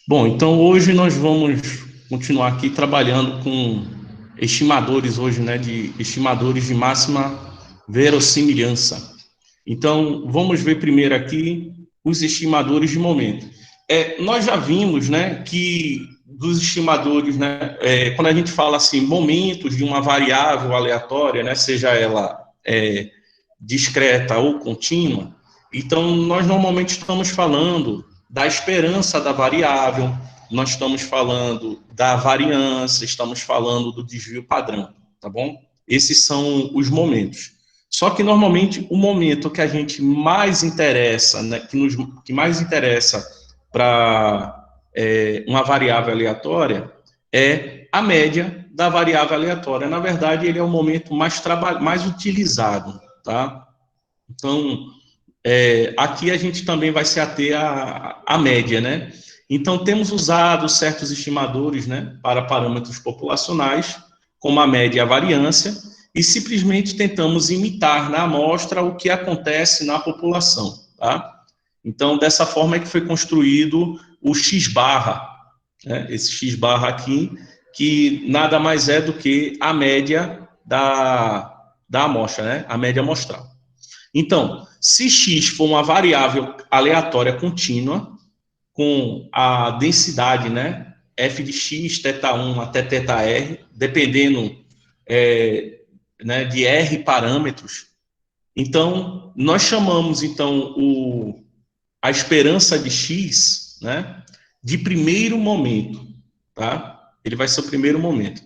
Bom, então hoje nós vamos continuar aqui trabalhando com estimadores hoje, né, de estimadores de máxima verossimilhança. Então, vamos ver primeiro aqui os estimadores de momento. Nós já vimos, né, que dos estimadores, né, quando a gente fala assim, momentos de uma variável aleatória, né, seja ela discreta ou contínua, então nós normalmente estamos falando da esperança da variável, nós estamos falando da variância, estamos falando do desvio padrão, tá bom? Esses são os momentos. Só que normalmente o momento que a gente mais interessa, né, que mais interessa para uma variável aleatória é a média da variável aleatória. Na verdade, ele é o momento mais utilizado, tá? Então, aqui a gente também vai se ater à média, né? Então, temos usado certos estimadores, né, para parâmetros populacionais, como a média e a variância, e simplesmente tentamos imitar na amostra o que acontece na população, tá? Então, dessa forma é que foi construído o X-barra, né? Esse X-barra aqui, que nada mais é do que a média da amostra, né? A média amostral. Então, se x for uma variável aleatória contínua, com a densidade, né, f de x, θ1 até θr, dependendo né, de r parâmetros, então, nós chamamos, então, a esperança de x, né, de primeiro momento, tá? Ele vai ser o primeiro momento.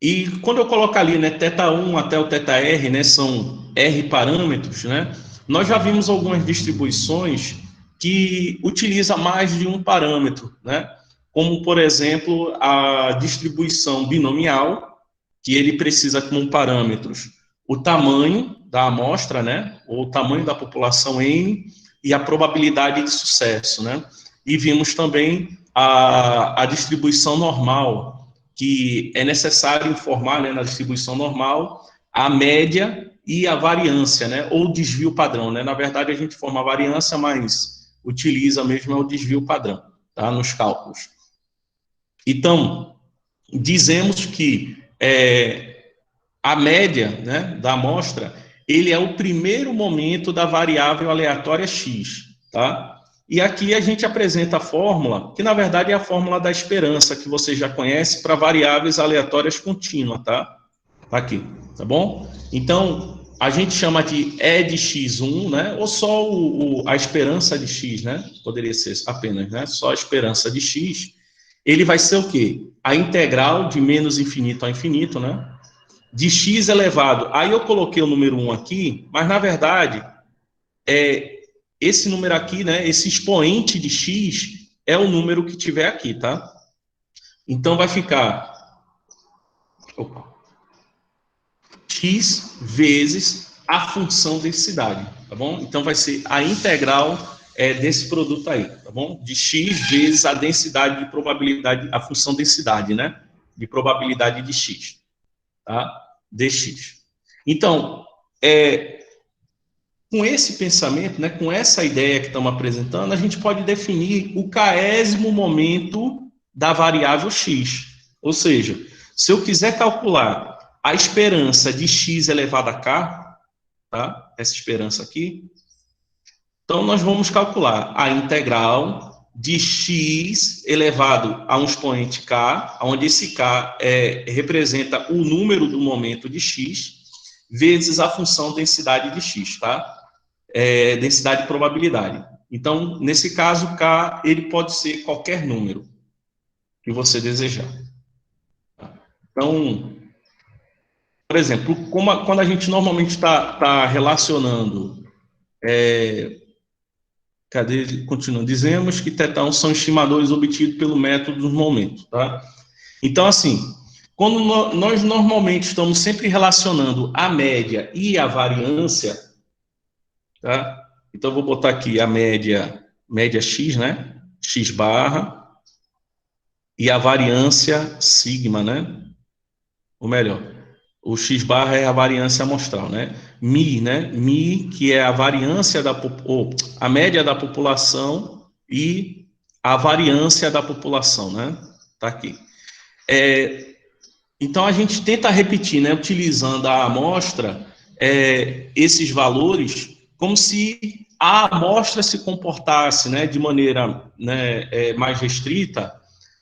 E quando eu coloco ali, né, θ1 até o θr, né, são R parâmetros, né, nós já vimos algumas distribuições que utiliza mais de um parâmetro, né, como, por exemplo, a distribuição binomial, que ele precisa como parâmetros o tamanho da amostra, né, ou o tamanho da população N e a probabilidade de sucesso, né. E vimos também a distribuição normal, que é necessário informar, né, na distribuição normal, a média e a variância, né, ou desvio padrão, né? Na verdade, a gente forma a variância, mas utiliza mesmo o desvio padrão, tá, nos cálculos. Então, dizemos que a média, né, da amostra, ele é o primeiro momento da variável aleatória x, tá? E aqui a gente apresenta a fórmula, que na verdade é a fórmula da esperança, que você já conhece, para variáveis aleatórias contínuas, tá? Tá aqui, tá bom? Então, a gente chama de E de x1, né? Ou só a esperança de x, né? Poderia ser apenas, né? Só a esperança de x. Ele vai ser o quê? A integral de menos infinito a infinito, né? De x elevado. Aí eu coloquei o número 1 aqui, mas na verdade, esse número aqui, né, esse expoente de x é o número que tiver aqui, tá? Então vai ficar x vezes a função densidade, tá bom? Então vai ser a integral desse produto aí, tá bom? De x vezes a densidade de probabilidade, a função densidade, né? De probabilidade de x, tá? Dx. Então, com esse pensamento, né, com essa ideia que estamos apresentando, a gente pode definir o késimo momento da variável x. Ou seja, se eu quiser calcular a esperança de x elevado a k, tá? Essa esperança aqui, então nós vamos calcular a integral de x elevado a um expoente k, onde esse k representa o número do momento de x, vezes a função densidade de x, tá? Densidade de probabilidade. Então, nesse caso, K, ele pode ser qualquer número que você desejar. Então, por exemplo, quando a gente normalmente está relacionando, continuando, dizemos que θ1 são estimadores obtidos pelo método dos momentos, tá? Então, assim, quando nós normalmente estamos sempre relacionando a média e a variância, tá? Então, eu vou botar aqui a média x, né? X barra, e a variância sigma, né? Ou melhor, o x barra é a variância amostral, né? Mi, né? Mi, que é a variância a média da população, e a variância da população, né? Tá aqui. Então, a gente tenta repetir, né, utilizando a amostra, esses valores, como se a amostra se comportasse, né, de maneira, né, mais restrita,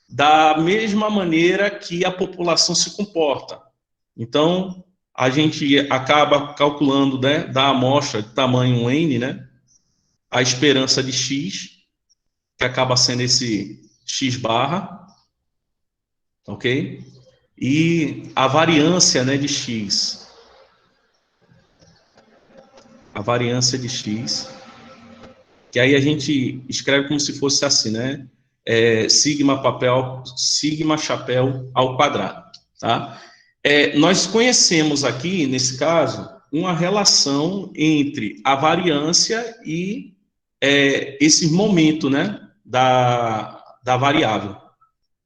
da mesma maneira que a população se comporta. Então, a gente acaba calculando, né, da amostra de tamanho N, né, a esperança de X, que acaba sendo esse X barra, ok? E a variância, né, de X. A variância de X, que aí a gente escreve como se fosse assim, né? Sigma chapéu ao quadrado, tá? Nós conhecemos aqui, nesse caso, uma relação entre a variância e esse momento, né, da variável,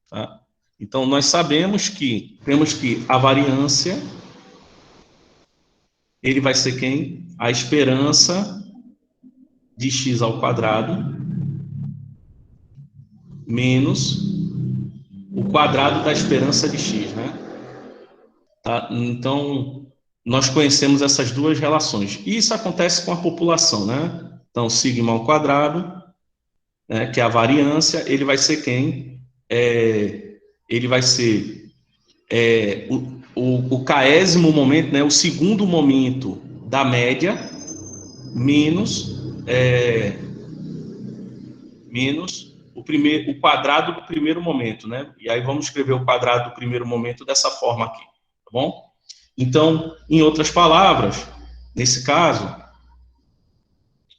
tá? Então, nós sabemos que temos que a variância, ele vai ser quem? A esperança de x ao quadrado menos o quadrado da esperança de x, né? Tá? Então, nós conhecemos essas duas relações. Isso acontece com a população, né? Então, sigma ao quadrado, né, que é a variância, ele vai ser quem? Ele vai ser o késimo momento, né, o segundo momento da média, menos o quadrado do primeiro momento, né? E aí vamos escrever o quadrado do primeiro momento dessa forma aqui, tá bom? Então, em outras palavras, nesse caso,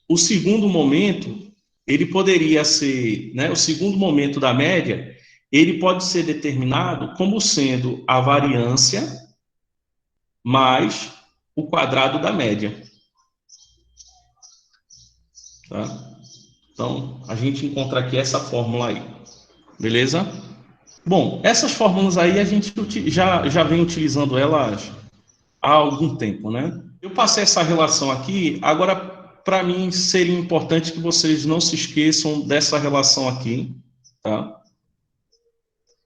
o segundo momento, ele poderia ser, né, o segundo momento da média, ele pode ser determinado como sendo a variância mais o quadrado da média, tá? Então, a gente encontra aqui essa fórmula aí, beleza? Bom, essas fórmulas aí a gente já vem utilizando elas há algum tempo, né? Eu passei essa relação aqui, agora, para mim, seria importante que vocês não se esqueçam dessa relação aqui, tá?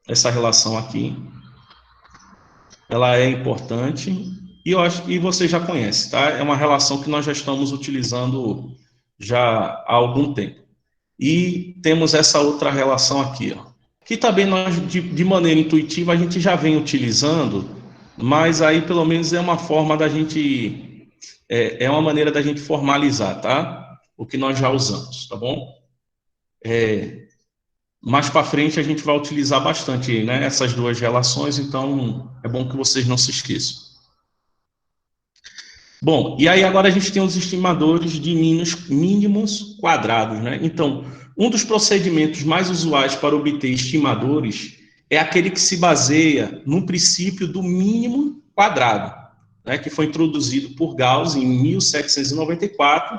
Essa relação aqui, ela é importante e eu acho que você já conhece, tá? É uma relação que nós já estamos utilizando já há algum tempo. E temos essa outra relação aqui, ó, que também nós, de maneira intuitiva, a gente já vem utilizando, mas aí pelo menos é uma forma da gente, é uma maneira da gente formalizar, tá? O que nós já usamos, tá bom? Mais para frente a gente vai utilizar bastante, né, essas duas relações, então é bom que vocês não se esqueçam. Bom, e aí agora a gente tem os estimadores de mínimos quadrados, né? Então, um dos procedimentos mais usuais para obter estimadores é aquele que se baseia no princípio do mínimo quadrado, né, que foi introduzido por Gauss em 1794,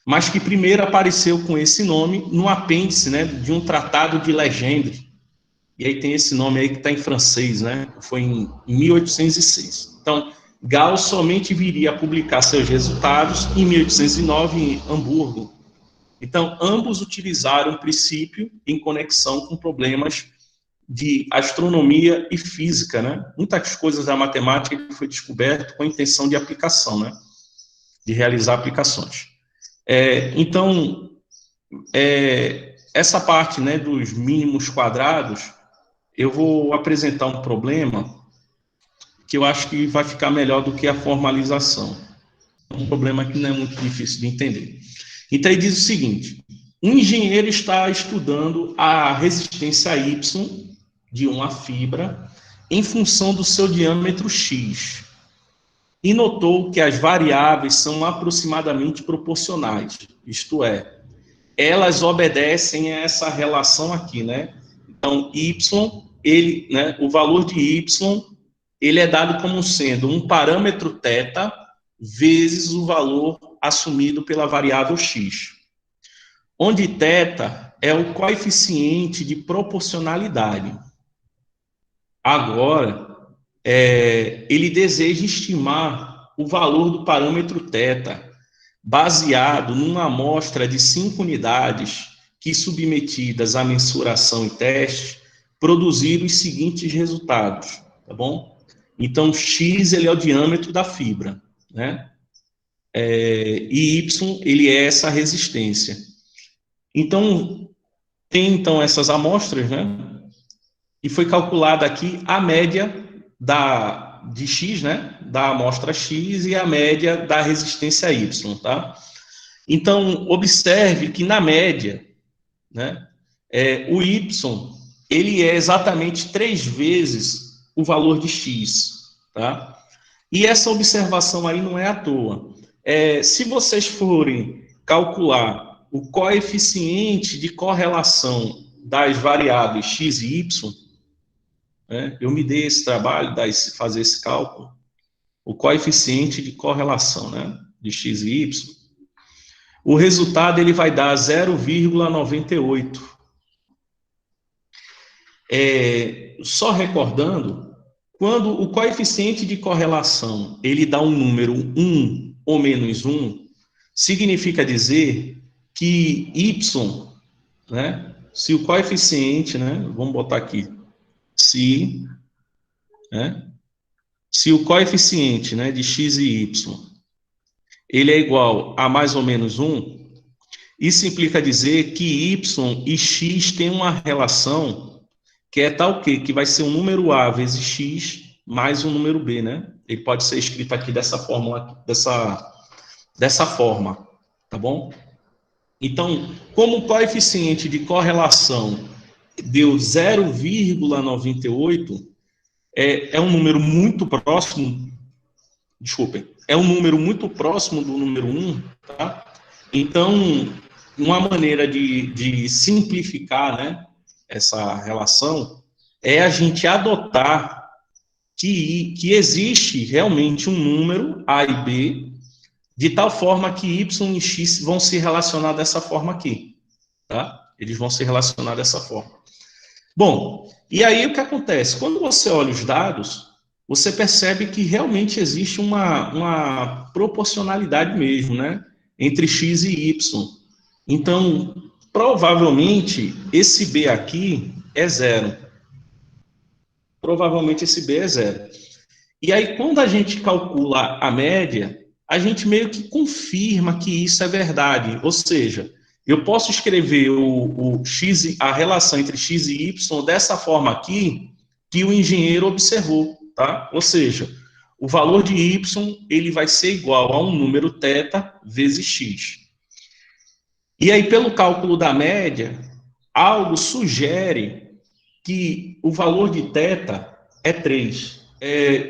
mas que primeiro apareceu com esse nome no apêndice, né, de um tratado de Legendre. E aí tem esse nome aí que está em francês, né? Foi em 1806. Então, Gauss somente viria a publicar seus resultados em 1809 em Hamburgo. Então, ambos utilizaram o princípio em conexão com problemas de astronomia e física, né? Muitas coisas da matemática foi descoberto com a intenção de aplicação, né? De realizar aplicações. Então, essa parte, né, dos mínimos quadrados, eu vou apresentar um problema que eu acho que vai ficar melhor do que a formalização. Um problema que não é muito difícil de entender. Então, ele diz o seguinte: um engenheiro está estudando a resistência Y de uma fibra em função do seu diâmetro X e notou que as variáveis são aproximadamente proporcionais, isto é, elas obedecem a essa relação aqui, né? Então, Y, né, o valor de Y, ele é dado como sendo um parâmetro θ vezes o valor assumido pela variável x, onde θ é o coeficiente de proporcionalidade. Agora, ele deseja estimar o valor do parâmetro θ baseado numa amostra de 5 unidades que, submetidas à mensuração e teste, produziram os seguintes resultados, tá bom? Então, X, ele é o diâmetro da fibra, né? E Y, ele é essa resistência. Então, tem, então, essas amostras, né? E foi calculada aqui a média de X, né? Da amostra X e a média da resistência Y, tá? Então, observe que na média, né? O Y, ele é exatamente 3 vezes o valor de X, tá? E essa observação aí não é à toa. Se vocês forem calcular o coeficiente de correlação das variáveis X e Y, né, eu me dei esse trabalho de fazer esse cálculo, o coeficiente de correlação, né, de X e Y, o resultado ele vai dar 0,98. Só recordando, quando o coeficiente de correlação ele dá um número 1 ou menos 1, significa dizer que Y, né, se o coeficiente, né, vamos botar aqui, né, se o coeficiente, né, de X e Y, ele é igual a mais ou menos 1, isso implica dizer que Y e X têm uma relação que é tal que vai ser um número A vezes X mais um número B, né? Ele pode ser escrito aqui dessa forma, tá bom? Então, como o coeficiente de correlação deu 0,98, é um número muito próximo, desculpem, é um número muito próximo do número 1, tá? Então, uma maneira de simplificar, né, essa relação é a gente adotar que existe realmente um número A e B, de tal forma que Y e X vão se relacionar dessa forma aqui, tá? Eles vão se relacionar dessa forma. Bom, e aí o que acontece? Quando você olha os dados, você percebe que realmente existe uma proporcionalidade mesmo, né? Entre X e Y. Então, provavelmente, esse B aqui é zero. Provavelmente esse B é zero. E aí, quando a gente calcula a média, a gente meio que confirma que isso é verdade. Ou seja, eu posso escrever o X, a relação entre X e Y dessa forma aqui, que o engenheiro observou, tá? Ou seja, o valor de Y, ele vai ser igual a um número θ vezes X. E aí, pelo cálculo da média, algo sugere que o valor de θ é 3.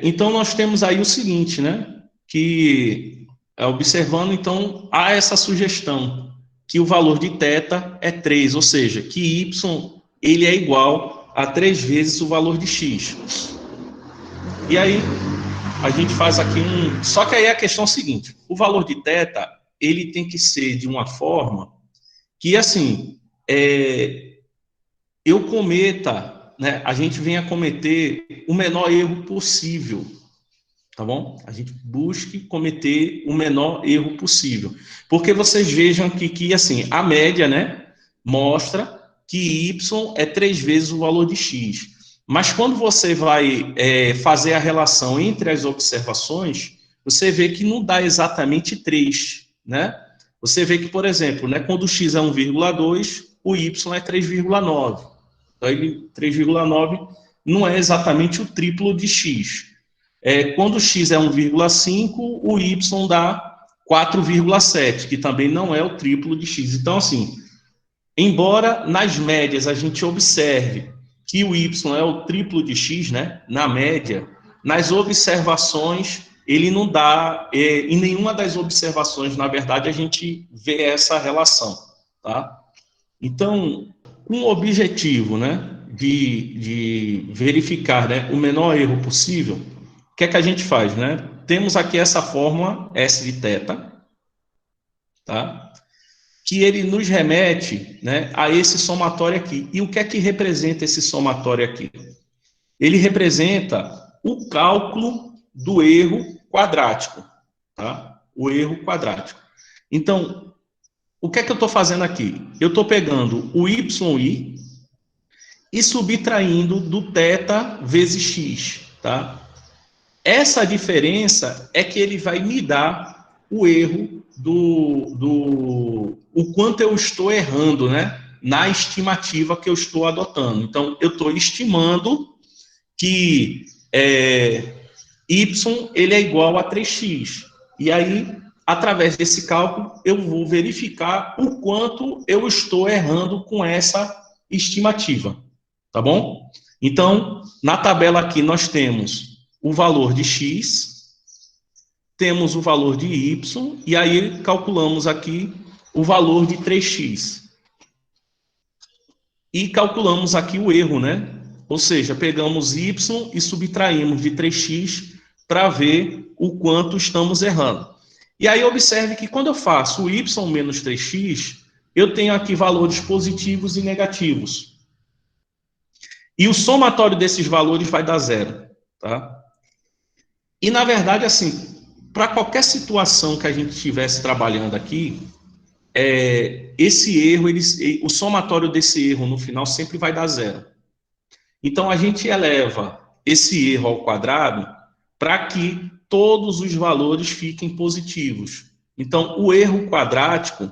Então, nós temos aí o seguinte, né? Que, observando, então, há essa sugestão que o valor de θ é 3, ou seja, que Y ele é igual a 3 vezes o valor de X. E aí, a gente faz aqui um... Só que aí a questão é a seguinte, o valor de θ, ele tem que ser de uma forma que, assim, eu cometa, né, a gente venha cometer o menor erro possível, tá bom? A gente busque cometer o menor erro possível. Porque vocês vejam que assim, a média, né, mostra que Y é 3 vezes o valor de X. Mas quando você vai fazer a relação entre as observações, você vê que não dá exatamente 3, né? Você vê que, por exemplo, né, quando o X é 1,2, o Y é 3,9. Então, 3,9 não é exatamente o triplo de X. Quando o X é 1,5, o Y dá 4,7, que também não é o triplo de X. Então, assim, embora nas médias a gente observe que o Y é o triplo de X, né, na média, nas observações, ele não dá, em nenhuma das observações, na verdade, a gente vê essa relação, tá? Então, com o objetivo, né, de verificar, né, o menor erro possível, o que é que a gente faz, né? Temos aqui essa fórmula S de θ, tá? Que ele nos remete, né, a esse somatório aqui. E o que é que representa esse somatório aqui? Ele representa o cálculo do erro quadrático, tá? O erro quadrático. Então, o que é que eu estou fazendo aqui? Eu estou pegando o YI e subtraindo do θ vezes x, tá? Essa diferença é que ele vai me dar o erro o quanto eu estou errando, né? Na estimativa que eu estou adotando. Então, eu estou estimando que y ele é igual a 3x. E aí, através desse cálculo, eu vou verificar o quanto eu estou errando com essa estimativa. Tá bom? Então, na tabela aqui nós temos o valor de x, temos o valor de y, e aí calculamos aqui o valor de 3x. E calculamos aqui o erro, né? Ou seja, pegamos y e subtraímos de 3x para ver o quanto estamos errando. E aí observe que quando eu faço o y menos 3x, eu tenho aqui valores positivos e negativos. E o somatório desses valores vai dar zero, tá? E, na verdade, assim, para qualquer situação que a gente estivesse trabalhando aqui, esse erro, o somatório desse erro no final sempre vai dar zero. Então, a gente eleva esse erro ao quadrado para que todos os valores fiquem positivos. Então, o erro quadrático,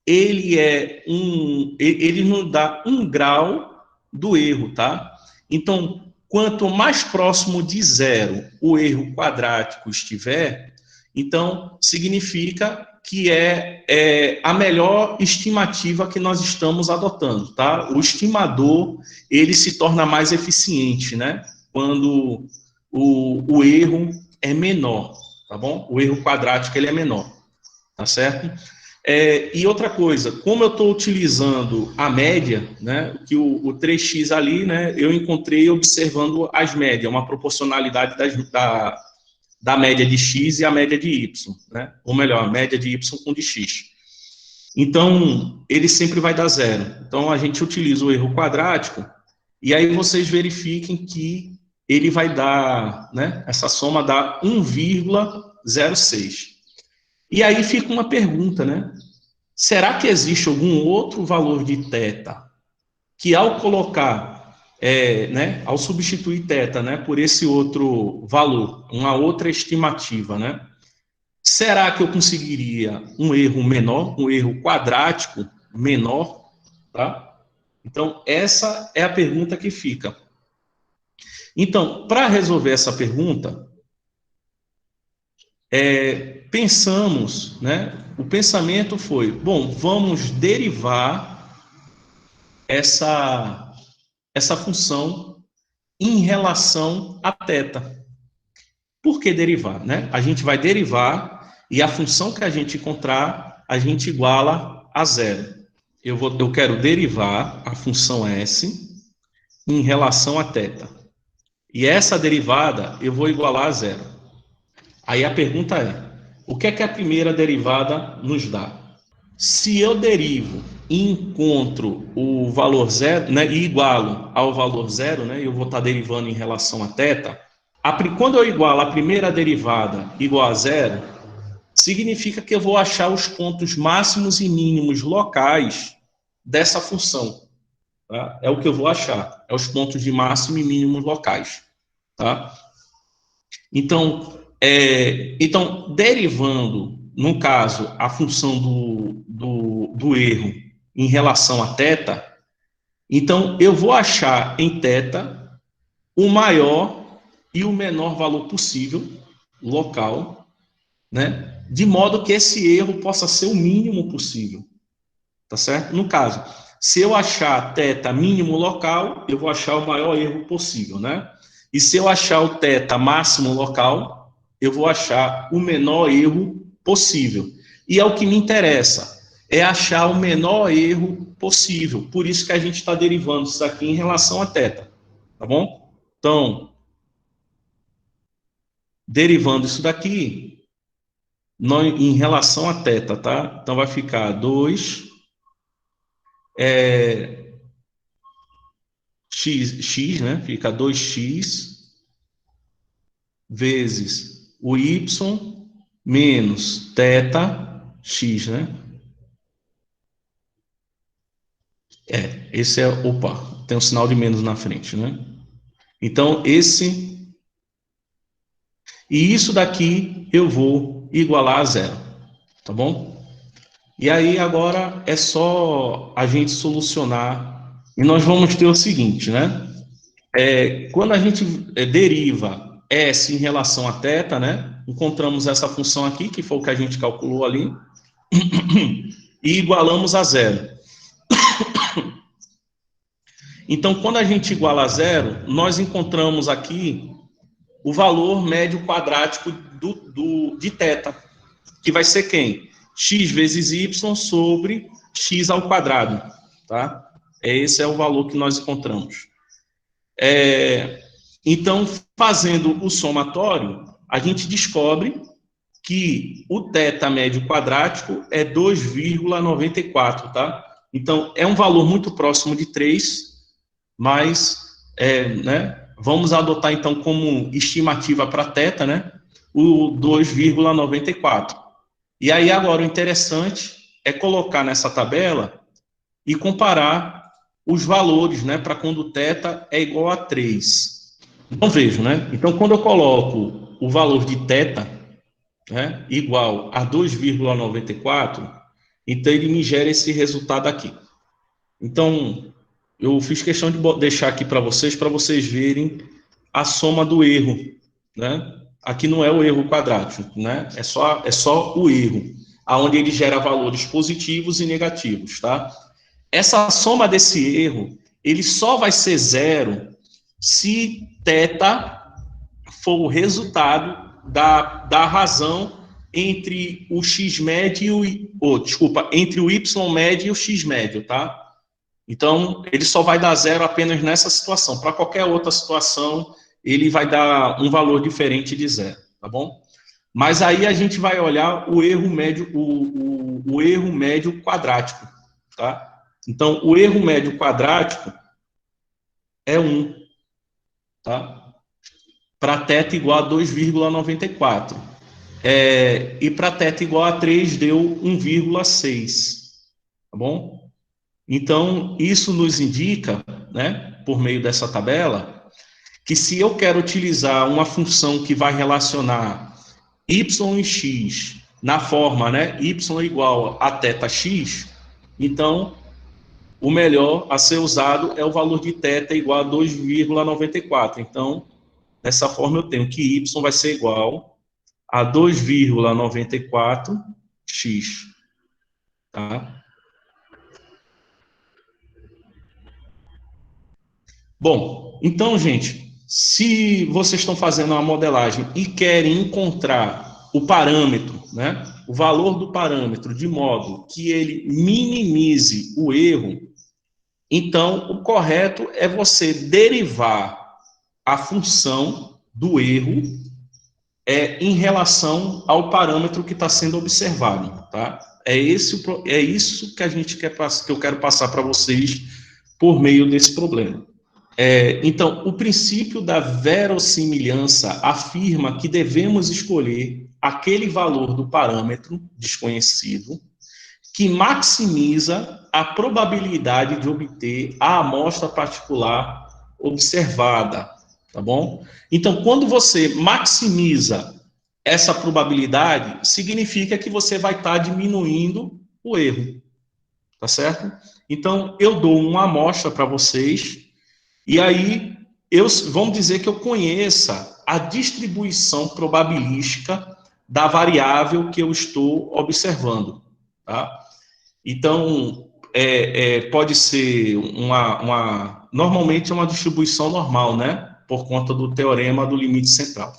ele nos dá 1 grau do erro, tá? Então, quanto mais próximo de zero o erro quadrático estiver, então significa que é a melhor estimativa que nós estamos adotando, tá? O estimador, ele se torna mais eficiente, né? Quando o erro é menor, tá bom? O erro quadrático, ele é menor, tá certo? E outra coisa, como eu estou utilizando a média, né, que o 3x ali, né, eu encontrei observando as médias, uma proporcionalidade da média de x e a média de y, né, ou melhor, a média de y com de x. Então, ele sempre vai dar zero. Então, a gente utiliza o erro quadrático, e aí vocês verifiquem que ele vai dar, né, essa soma dá 1,06. E aí fica uma pergunta, né? Será que existe algum outro valor de θ que ao colocar, né, ao substituir θ, né, por esse outro valor, uma outra estimativa, né? Será que eu conseguiria um erro menor, um erro quadrático menor, tá? Então, essa é a pergunta que fica. Então, para resolver essa pergunta, pensamos, né? O pensamento foi, bom, vamos derivar essa função em relação a θ. Por que derivar, né? A gente vai derivar e a função que a gente encontrar, a gente iguala a zero. Eu quero derivar a função s em relação a θ. E essa derivada eu vou igualar a zero. Aí a pergunta o que é que a primeira derivada nos dá? Se eu derivo e encontro o valor zero, né, e igualo ao valor zero, né, eu vou estar derivando em relação a θ, quando eu igualo a primeira derivada igual a zero, significa que eu vou achar os pontos máximos e mínimos locais dessa função. Tá? É o que eu vou achar, é os pontos de máximo e mínimos locais. Tá? Então, derivando, no caso, a função do erro em relação a θ, então eu vou achar em θ o maior e o menor valor possível, local, né? De modo que esse erro possa ser o mínimo possível, tá certo? No caso, se eu achar θ mínimo local, eu vou achar o maior erro possível, né? E se eu achar o θ máximo local, eu vou achar o menor erro possível. E é o que me interessa, é achar o menor erro possível. Por isso que a gente está derivando isso aqui em relação a θ, tá bom? Então, derivando isso daqui, em relação a θ, tá? Então, vai ficar 2 x, né? Fica 2x vezes o y menos θ x, né? Esse é, opa, tem um sinal de menos na frente, né? Então, e isso daqui eu vou igualar a zero, tá bom? E aí agora é só a gente solucionar, e nós vamos ter o seguinte, né? Quando a gente deriva S em relação a θ, né? Encontramos essa função aqui, que foi o que a gente calculou ali, e igualamos a zero. Então, quando a gente iguala a zero, nós encontramos aqui o valor médio quadrático de θ, que vai ser quem? X vezes y sobre x ao quadrado, tá? Esse é o valor que nós encontramos. Então, fazendo o somatório, a gente descobre que o θ médio quadrático é 2,94, tá? Então, é um valor muito próximo de 3, mas, né, vamos adotar, então, como estimativa para θ, né, o 2,94. E aí, agora, o interessante é colocar nessa tabela e comparar os valores, né, para quando θ é igual a 3. Então, vejo, né? Então, quando eu coloco o valor de θ, né, igual a 2,94, então ele me gera esse resultado aqui. Então, eu fiz questão de deixar aqui para vocês verem a soma do erro, né? Aqui não é o erro quadrático, né? É só o erro, aonde ele gera valores positivos e negativos, tá? Essa soma desse erro, ele só vai ser zero se θ for o resultado da razão entre o x médio e entre o y médio e o x médio, tá? Então, ele só vai dar zero apenas nessa situação. Para qualquer outra situação, ele vai dar um valor diferente de zero, tá bom? Mas aí a gente vai olhar o erro médio, o erro médio quadrático, tá? Então, o erro médio quadrático é 1, tá? Para θ igual a 2,94. E para θ igual a 3 deu 1,6, tá bom? Então, isso nos indica, né, por meio dessa tabela, que se eu quero utilizar uma função que vai relacionar y e x na forma, né, y igual a θx, então o melhor a ser usado é o valor de θ igual a 2,94. Então, dessa forma eu tenho que y vai ser igual a 2,94x, tá? Bom, então, gente, se vocês estão fazendo uma modelagem e querem encontrar o parâmetro, né, o valor do parâmetro, de modo que ele minimize o erro, então o correto é você derivar a função do erro em relação ao parâmetro que está sendo observado, tá? É isso que que eu quero passar para vocês por meio desse problema. Então, o princípio da verossimilhança afirma que devemos escolher aquele valor do parâmetro desconhecido que maximiza a probabilidade de obter a amostra particular observada, tá bom? Então, quando você maximiza essa probabilidade, significa que você vai estar diminuindo o erro, tá certo? Então, eu dou uma amostra para vocês, e aí, vamos dizer que eu conheça a distribuição probabilística da variável que eu estou observando, tá? Então, pode ser normalmente é uma distribuição normal, né? Por conta do teorema do limite central,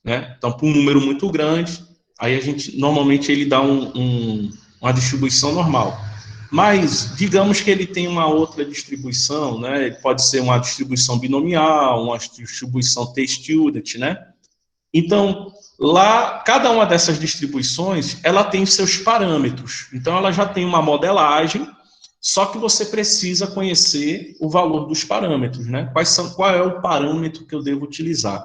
né? Então, para um número muito grande, aí normalmente ele dá uma distribuição normal. Mas, digamos que ele tem uma outra distribuição, né? Ele pode ser uma distribuição binomial, uma distribuição t-student, né? Então, lá, cada uma dessas distribuições, ela tem seus parâmetros. Então, ela já tem uma modelagem, só que você precisa conhecer o valor dos parâmetros, né? Qual é o parâmetro que eu devo utilizar?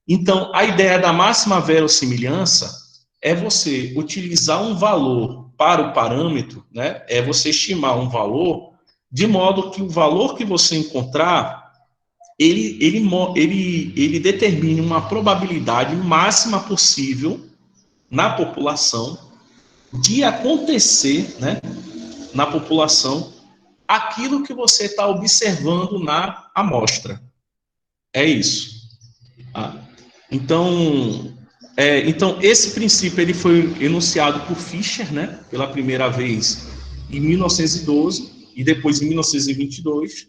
Então, a ideia da máxima verossimilhança é você utilizar um valor para o parâmetro, né? É você estimar um valor de modo que o valor que você encontrar, ele determine uma probabilidade máxima possível na população de acontecer, né, na população, aquilo que você está observando na amostra. É isso. Tá? Então, esse princípio ele foi enunciado por Fischer, né, pela primeira vez em 1912 e depois em 1922,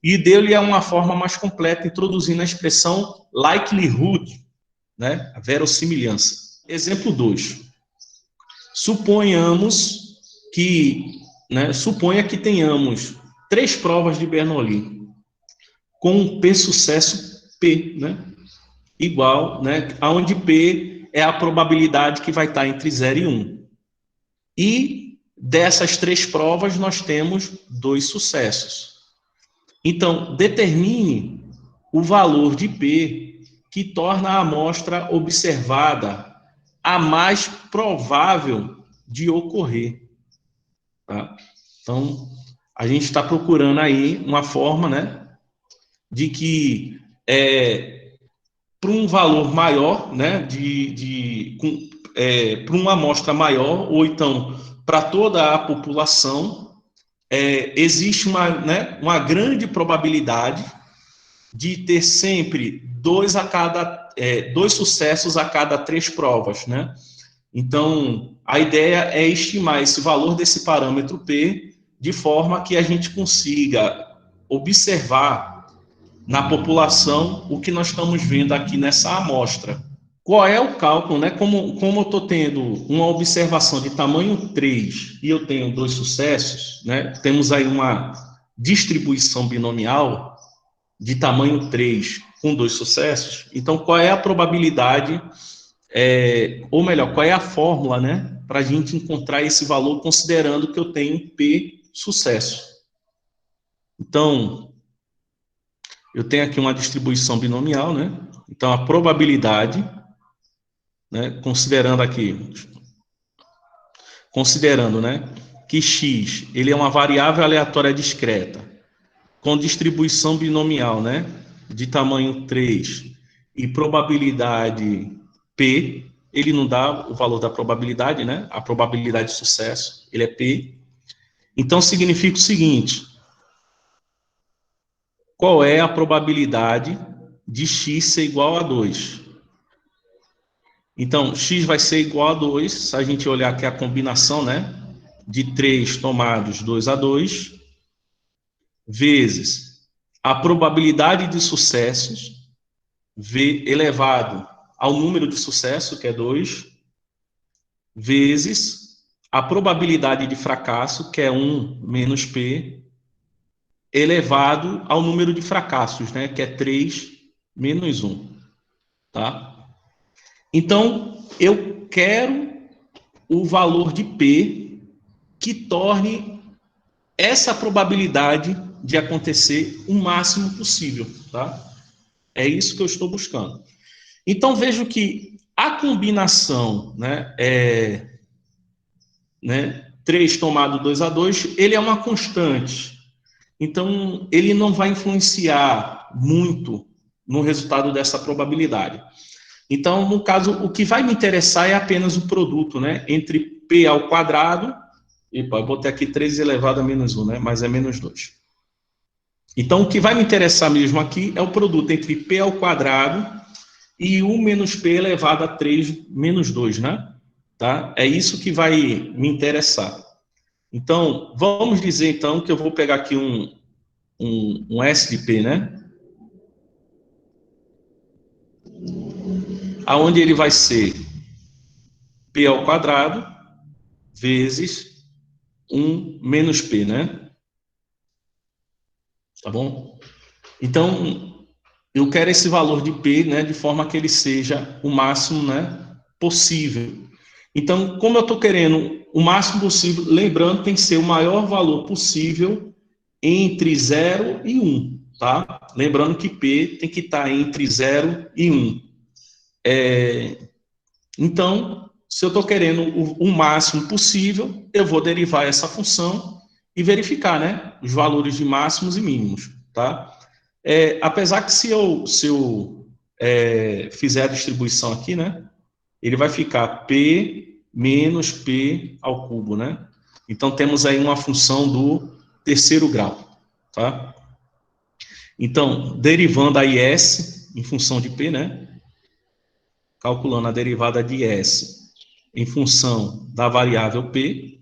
e deu-lhe uma forma mais completa, introduzindo a expressão likelihood, né, a verossimilhança. Exemplo 2. Suponha que tenhamos 3 provas de Bernoulli com um P sucesso P, né, igual, né, onde P é a probabilidade que vai estar entre 0 e 1. E dessas 3 provas nós temos 2 sucessos. Então, determine o valor de P que torna a amostra observada a mais provável de ocorrer. Tá? Então, a gente está procurando aí uma forma, né, de que para um valor maior, né, para uma amostra maior, ou então para toda a população, existe uma grande probabilidade de ter sempre 2 sucessos a cada 3 provas, né? Então, a ideia é estimar esse valor desse parâmetro P de forma que a gente consiga observar na população o que nós estamos vendo aqui nessa amostra. Qual é o cálculo, né? Como eu estou tendo uma observação de tamanho 3 e eu tenho 2 sucessos, né? Temos aí uma distribuição binomial de tamanho 3 com 2 sucessos. Então, qual é a probabilidade, ou melhor, qual é a fórmula, né, para a gente encontrar esse valor considerando que eu tenho P sucesso? Então, eu tenho aqui uma distribuição binomial, né? Então, a probabilidade, né, considerando, né, que x ele é uma variável aleatória discreta, com distribuição binomial, né, de tamanho 3 e probabilidade P, ele não dá o valor da probabilidade, né, a probabilidade de sucesso, ele é P. Então, significa o seguinte: qual é a probabilidade de x ser igual a 2? Então, x vai ser igual a 2, se a gente olhar aqui a combinação, né, de 3 tomados 2 a 2, vezes a probabilidade de sucessos, V elevado ao número de sucesso, que é 2, vezes a probabilidade de fracasso, que é 1 menos P, elevado ao número de fracassos, né, que é 3 menos 1. Tá? Então, eu quero o valor de P que torne essa probabilidade de acontecer o máximo possível. Tá? É isso que eu estou buscando. Então, vejo que a combinação, né, 3 tomado 2 a 2, ele é uma constante. Então, ele não vai influenciar muito no resultado dessa probabilidade. Então, no caso, o que vai me interessar é apenas o produto, né, entre P ao quadrado, eu botei aqui 3 elevado a menos 1, né, mas é menos 2. Então, o que vai me interessar mesmo aqui é o produto entre P ao quadrado e 1 menos P elevado a 3 menos 2, né? Tá? É isso que vai me interessar. Então, vamos dizer, então, que eu vou pegar aqui um S de P, né? Aonde ele vai ser P ao quadrado vezes 1 menos P, né? Tá bom? Então, eu quero esse valor de P, né, de forma que ele seja o máximo, né, possível. Então, como eu estou querendo o máximo possível, lembrando, tem que ser o maior valor possível entre 0 e 1, tá? Lembrando que P tem que estar entre 0 e 1. Então, se eu estou querendo o máximo possível, eu vou derivar essa função e verificar, né, os valores de máximos e mínimos, tá? Apesar que se eu fizer a distribuição aqui, né, ele vai ficar P menos P ao cubo, né? Então, temos aí uma função do terceiro grau, tá? Então, derivando a IS em função de P, né? Calculando a derivada de S em função da variável P,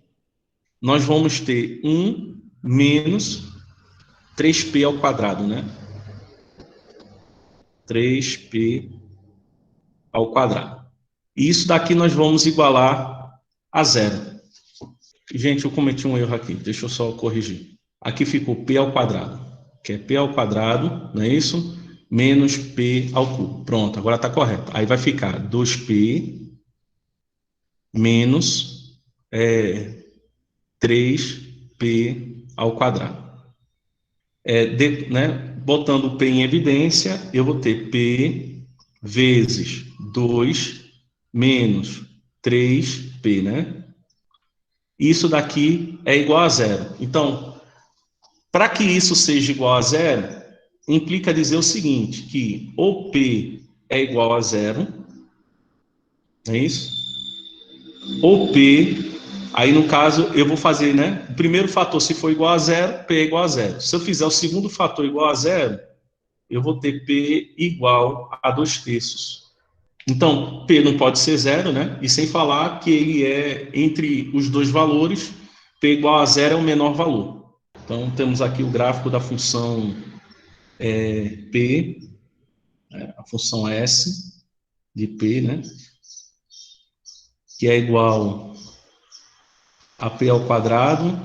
nós vamos ter 1 menos 3P ao quadrado, né? 3P ao quadrado. E isso daqui nós vamos igualar a zero. Gente, eu cometi um erro aqui, deixa eu só corrigir. Aqui ficou P ao quadrado, que é P ao quadrado, não é isso? Menos P ao cubo. Pronto, agora está correto. Aí vai ficar 2P menos 3P ao quadrado. Né, botando o P em evidência, eu vou ter P vezes 2 menos 3P, né? Isso daqui é igual a zero. Então, para que isso seja igual a zero, implica dizer o seguinte, que o P é igual a zero, é isso? O P, aí no caso eu vou fazer, né? O primeiro fator, se for igual a zero, P é igual a zero. Se eu fizer o segundo fator igual a zero, eu vou ter P igual a 2/3. Então, P não pode ser zero, né? E sem falar que ele é, entre os dois valores, P igual a zero é o menor valor. Então, temos aqui o gráfico da função P, a função S de P, né? Que é igual a P ao quadrado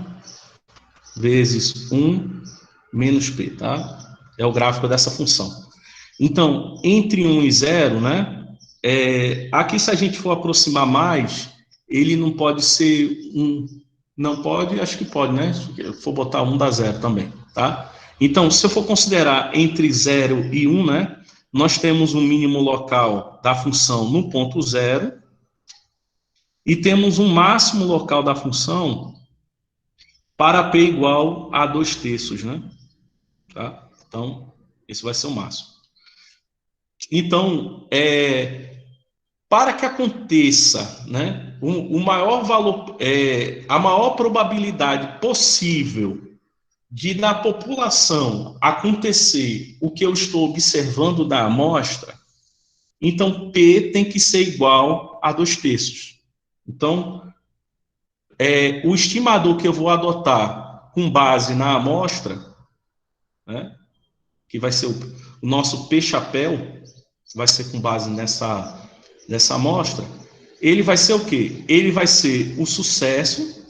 vezes 1 menos P, tá? É o gráfico dessa função. Então, entre 1 e 0, né? Aqui, se a gente for aproximar mais, ele não pode ser não pode, acho que pode, né? Se for botar 1 dá 0 também, tá? Então, se eu for considerar entre 0 e 1, né? Nós temos um mínimo local da função no ponto 0 e temos um máximo local da função para P igual a 2/3, né? Tá? Então, esse vai ser o máximo. Então, para que aconteça, né, o maior valor, a maior probabilidade possível de na população acontecer o que eu estou observando da amostra, então P tem que ser igual a 2/3. Então, o estimador que eu vou adotar com base na amostra, né, que vai ser o nosso P-chapéu, vai ser com base nessa amostra, ele vai ser o quê? Ele vai ser o sucesso,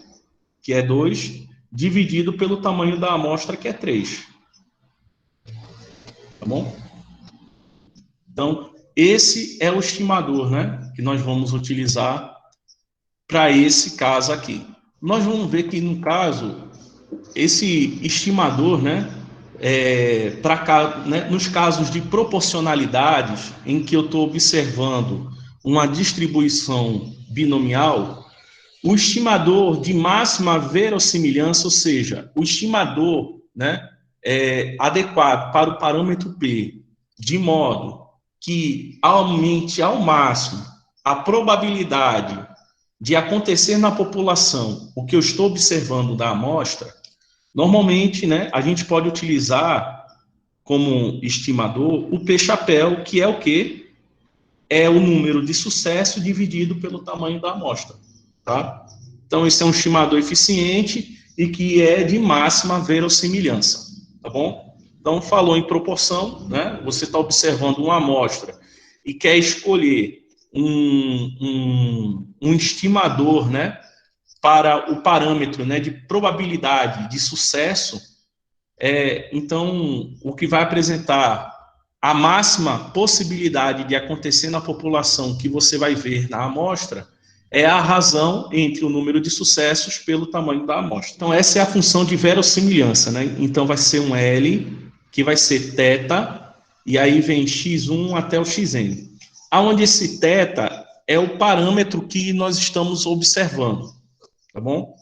que é 2, dividido pelo tamanho da amostra, que é 3. Tá bom? Então, esse é o estimador, né, que nós vamos utilizar para esse caso aqui. Nós vamos ver que, no caso, esse estimador, né, né, nos casos de proporcionalidades, em que eu estou observando uma distribuição binomial, o estimador de máxima verossimilhança, ou seja, o estimador, né, adequado para o parâmetro P, de modo que aumente ao máximo a probabilidade de acontecer na população o que eu estou observando da amostra, normalmente, né, a gente pode utilizar como estimador o P-chapéu, que é o quê? É o número de sucesso dividido pelo tamanho da amostra, tá? Então, esse é um estimador eficiente e que é de máxima verossimilhança, tá bom? Então, falou em proporção, né? Você está observando uma amostra e quer escolher um estimador, né, para o parâmetro, né, de probabilidade de sucesso, então, o que vai apresentar a máxima possibilidade de acontecer na população que você vai ver na amostra é a razão entre o número de sucessos pelo tamanho da amostra. Então, essa é a função de verossimilhança, né? Então, vai ser um L, que vai ser θ, e aí vem x1 até o xn. Aonde esse θ é o parâmetro que nós estamos observando, tá bom?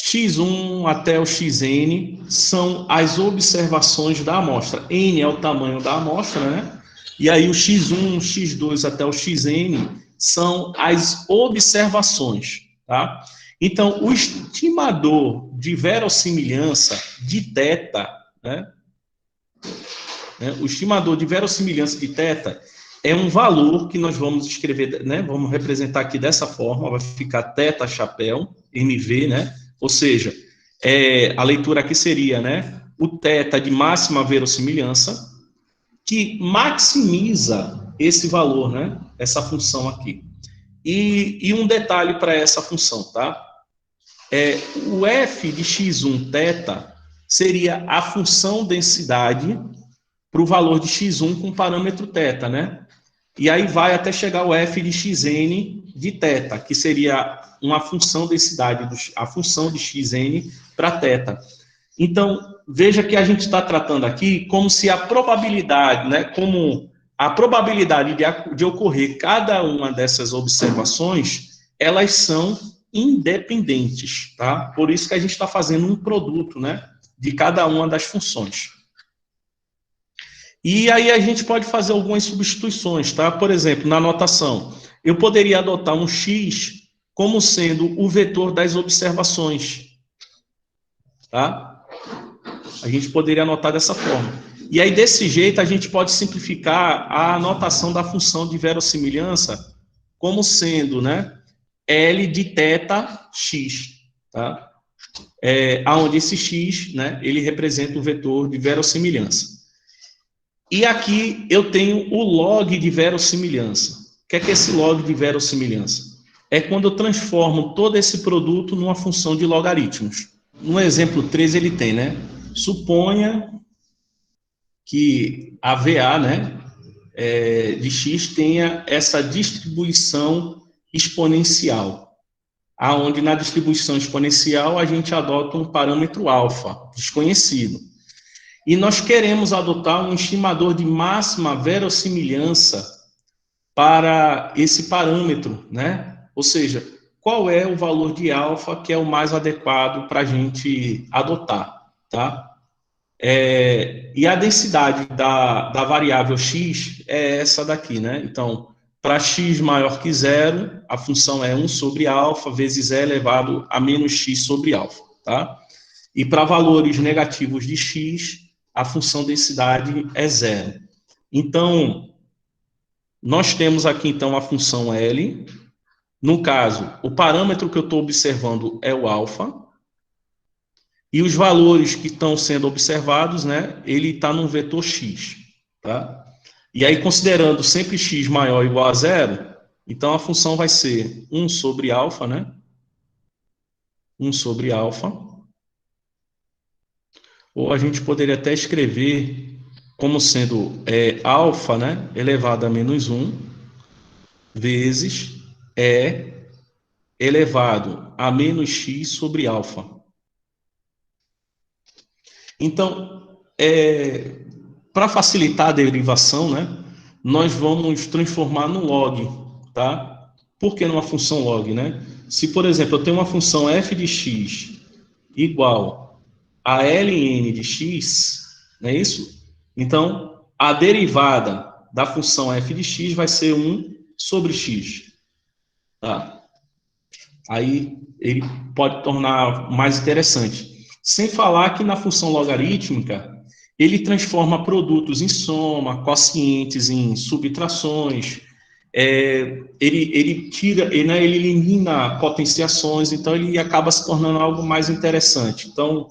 x1 até o xn são as observações da amostra. N é o tamanho da amostra, né? E aí o x1, x2 até o xn são as observações, tá? Então, o estimador de verossimilhança de θ, né? O estimador de verossimilhança de θ é um valor que nós vamos escrever, né? Vamos representar aqui dessa forma, vai ficar θ chapéu, MV, né? Ou seja, a leitura aqui seria, né? O θ de máxima verossimilhança, que maximiza esse valor, né? Essa função aqui. E um detalhe para essa função, tá? O f de x1 θ seria a função densidade para o valor de x1 com parâmetro θ, né? E aí vai até chegar o f de xn de θ, que seria uma função densidade, a função de xn para θ. Então, veja que a gente está tratando aqui como se a probabilidade, né, como a probabilidade de ocorrer cada uma dessas observações, elas são independentes, tá? Por isso que a gente está fazendo um produto, né, de cada uma das funções. E aí a gente pode fazer algumas substituições, tá? Por exemplo, na notação, eu poderia adotar um x como sendo o vetor das observações, tá? A gente poderia anotar dessa forma. E aí, desse jeito, a gente pode simplificar a anotação da função de verossimilhança como sendo, né, L de θ x, tá? Onde esse x, né, ele representa o vetor de verossimilhança. E aqui eu tenho o log de verossimilhança. O que é esse log de verossimilhança? É quando eu transformo todo esse produto numa função de logaritmos. No exemplo 3 ele tem, né? Suponha que a VA, né, de x tenha essa distribuição exponencial, aonde na distribuição exponencial a gente adota um parâmetro alfa, desconhecido. E nós queremos adotar um estimador de máxima verossimilhança para esse parâmetro, né? Ou seja, qual é o valor de alfa que é o mais adequado para a gente adotar, tá? E a densidade da variável x é essa daqui, né? Então, para x maior que zero, a função é 1 sobre alfa vezes e elevado a menos x sobre alfa, tá? E para valores negativos de x, a função densidade é zero. Então, nós temos aqui, então, a função L. No caso, o parâmetro que eu estou observando é o alfa. E os valores que estão sendo observados, né, ele está num vetor x, tá? E aí, considerando sempre x maior ou igual a zero, então a função vai ser 1 sobre alfa, né? 1 sobre alfa. Ou a gente poderia até escrever como sendo alfa, né, elevado a menos 1, vezes e elevado a menos x sobre alfa. Então, para facilitar a derivação, né, nós vamos transformar no log, tá? Por que numa função log, né? Se, por exemplo, eu tenho uma função f de x igual a ln de x, não é isso? Então, a derivada da função f de x vai ser 1 sobre x, tá? Aí ele pode tornar mais interessante. Sem falar que na função logarítmica, ele transforma produtos em soma, quocientes em subtrações, ele tira, né, ele elimina potenciações, então ele acaba se tornando algo mais interessante. Então,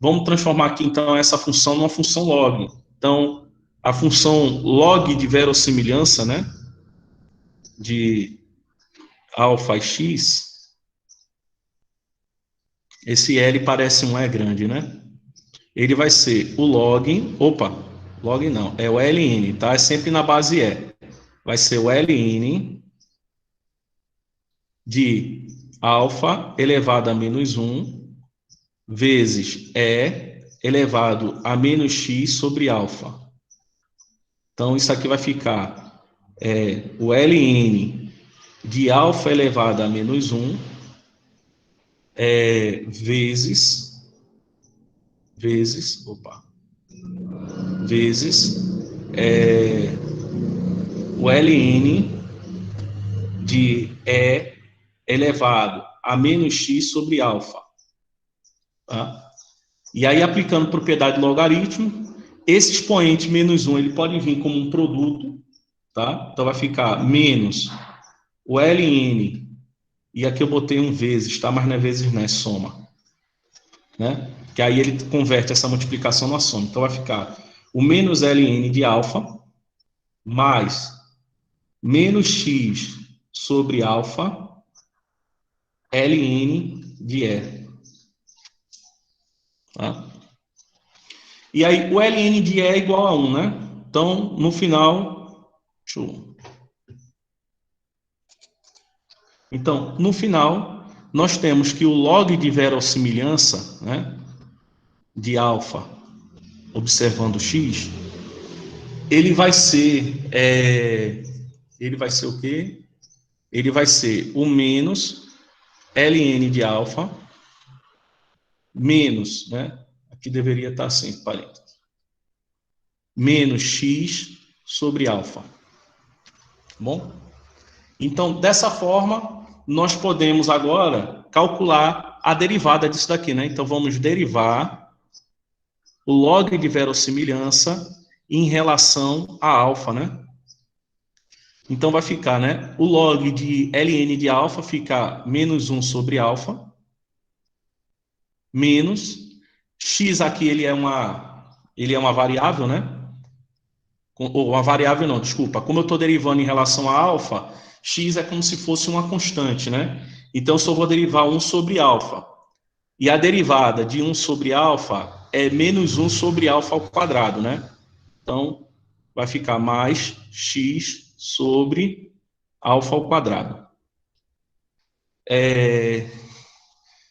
vamos transformar aqui, então, essa função numa função log. Então, a função log de verossimilhança, né, de alfa e x, esse L parece um E grande, né? Ele vai ser o log, log não, é o ln, tá? É sempre na base E. Vai ser o ln de alfa elevado a menos 1 vezes E elevado a menos x sobre alfa. Então, isso aqui vai ficar o ln de alfa elevado a menos 1 vezes o ln de E elevado a menos x sobre alfa. Tá? E aí, aplicando propriedade do logaritmo, esse expoente menos 1, ele pode vir como um produto, tá? Então, vai ficar menos o ln, e aqui eu botei um vezes, tá? Mas não é vezes, não é soma, né? Que aí ele converte essa multiplicação na soma. Então, vai ficar o menos ln de alfa mais menos x sobre alfa ln de E. Tá? E aí, o ln de E é igual a 1, né? Então, no final... Então, no final, nós temos que o log de verossimilhança, né, de alfa, observando x, ele vai ser o quê? Ele vai ser o menos ln de alfa menos, né? Aqui deveria estar assim, parênteses, menos x sobre alfa. Bom? Então, dessa forma, nós podemos agora calcular a derivada disso daqui, né? Então, vamos derivar o log de verossimilhança em relação a alfa, né? Então, vai ficar, né? O log de ln de alfa fica menos 1 sobre alfa, menos x aqui, ele é uma variável, né? Ou uma variável não, desculpa. Como eu estou derivando em relação a alfa, x é como se fosse uma constante, né? Então, eu só vou derivar 1 sobre alfa. E a derivada de 1 sobre alfa é menos 1 sobre alfa ao quadrado, né? Então, vai ficar mais x sobre alfa ao quadrado.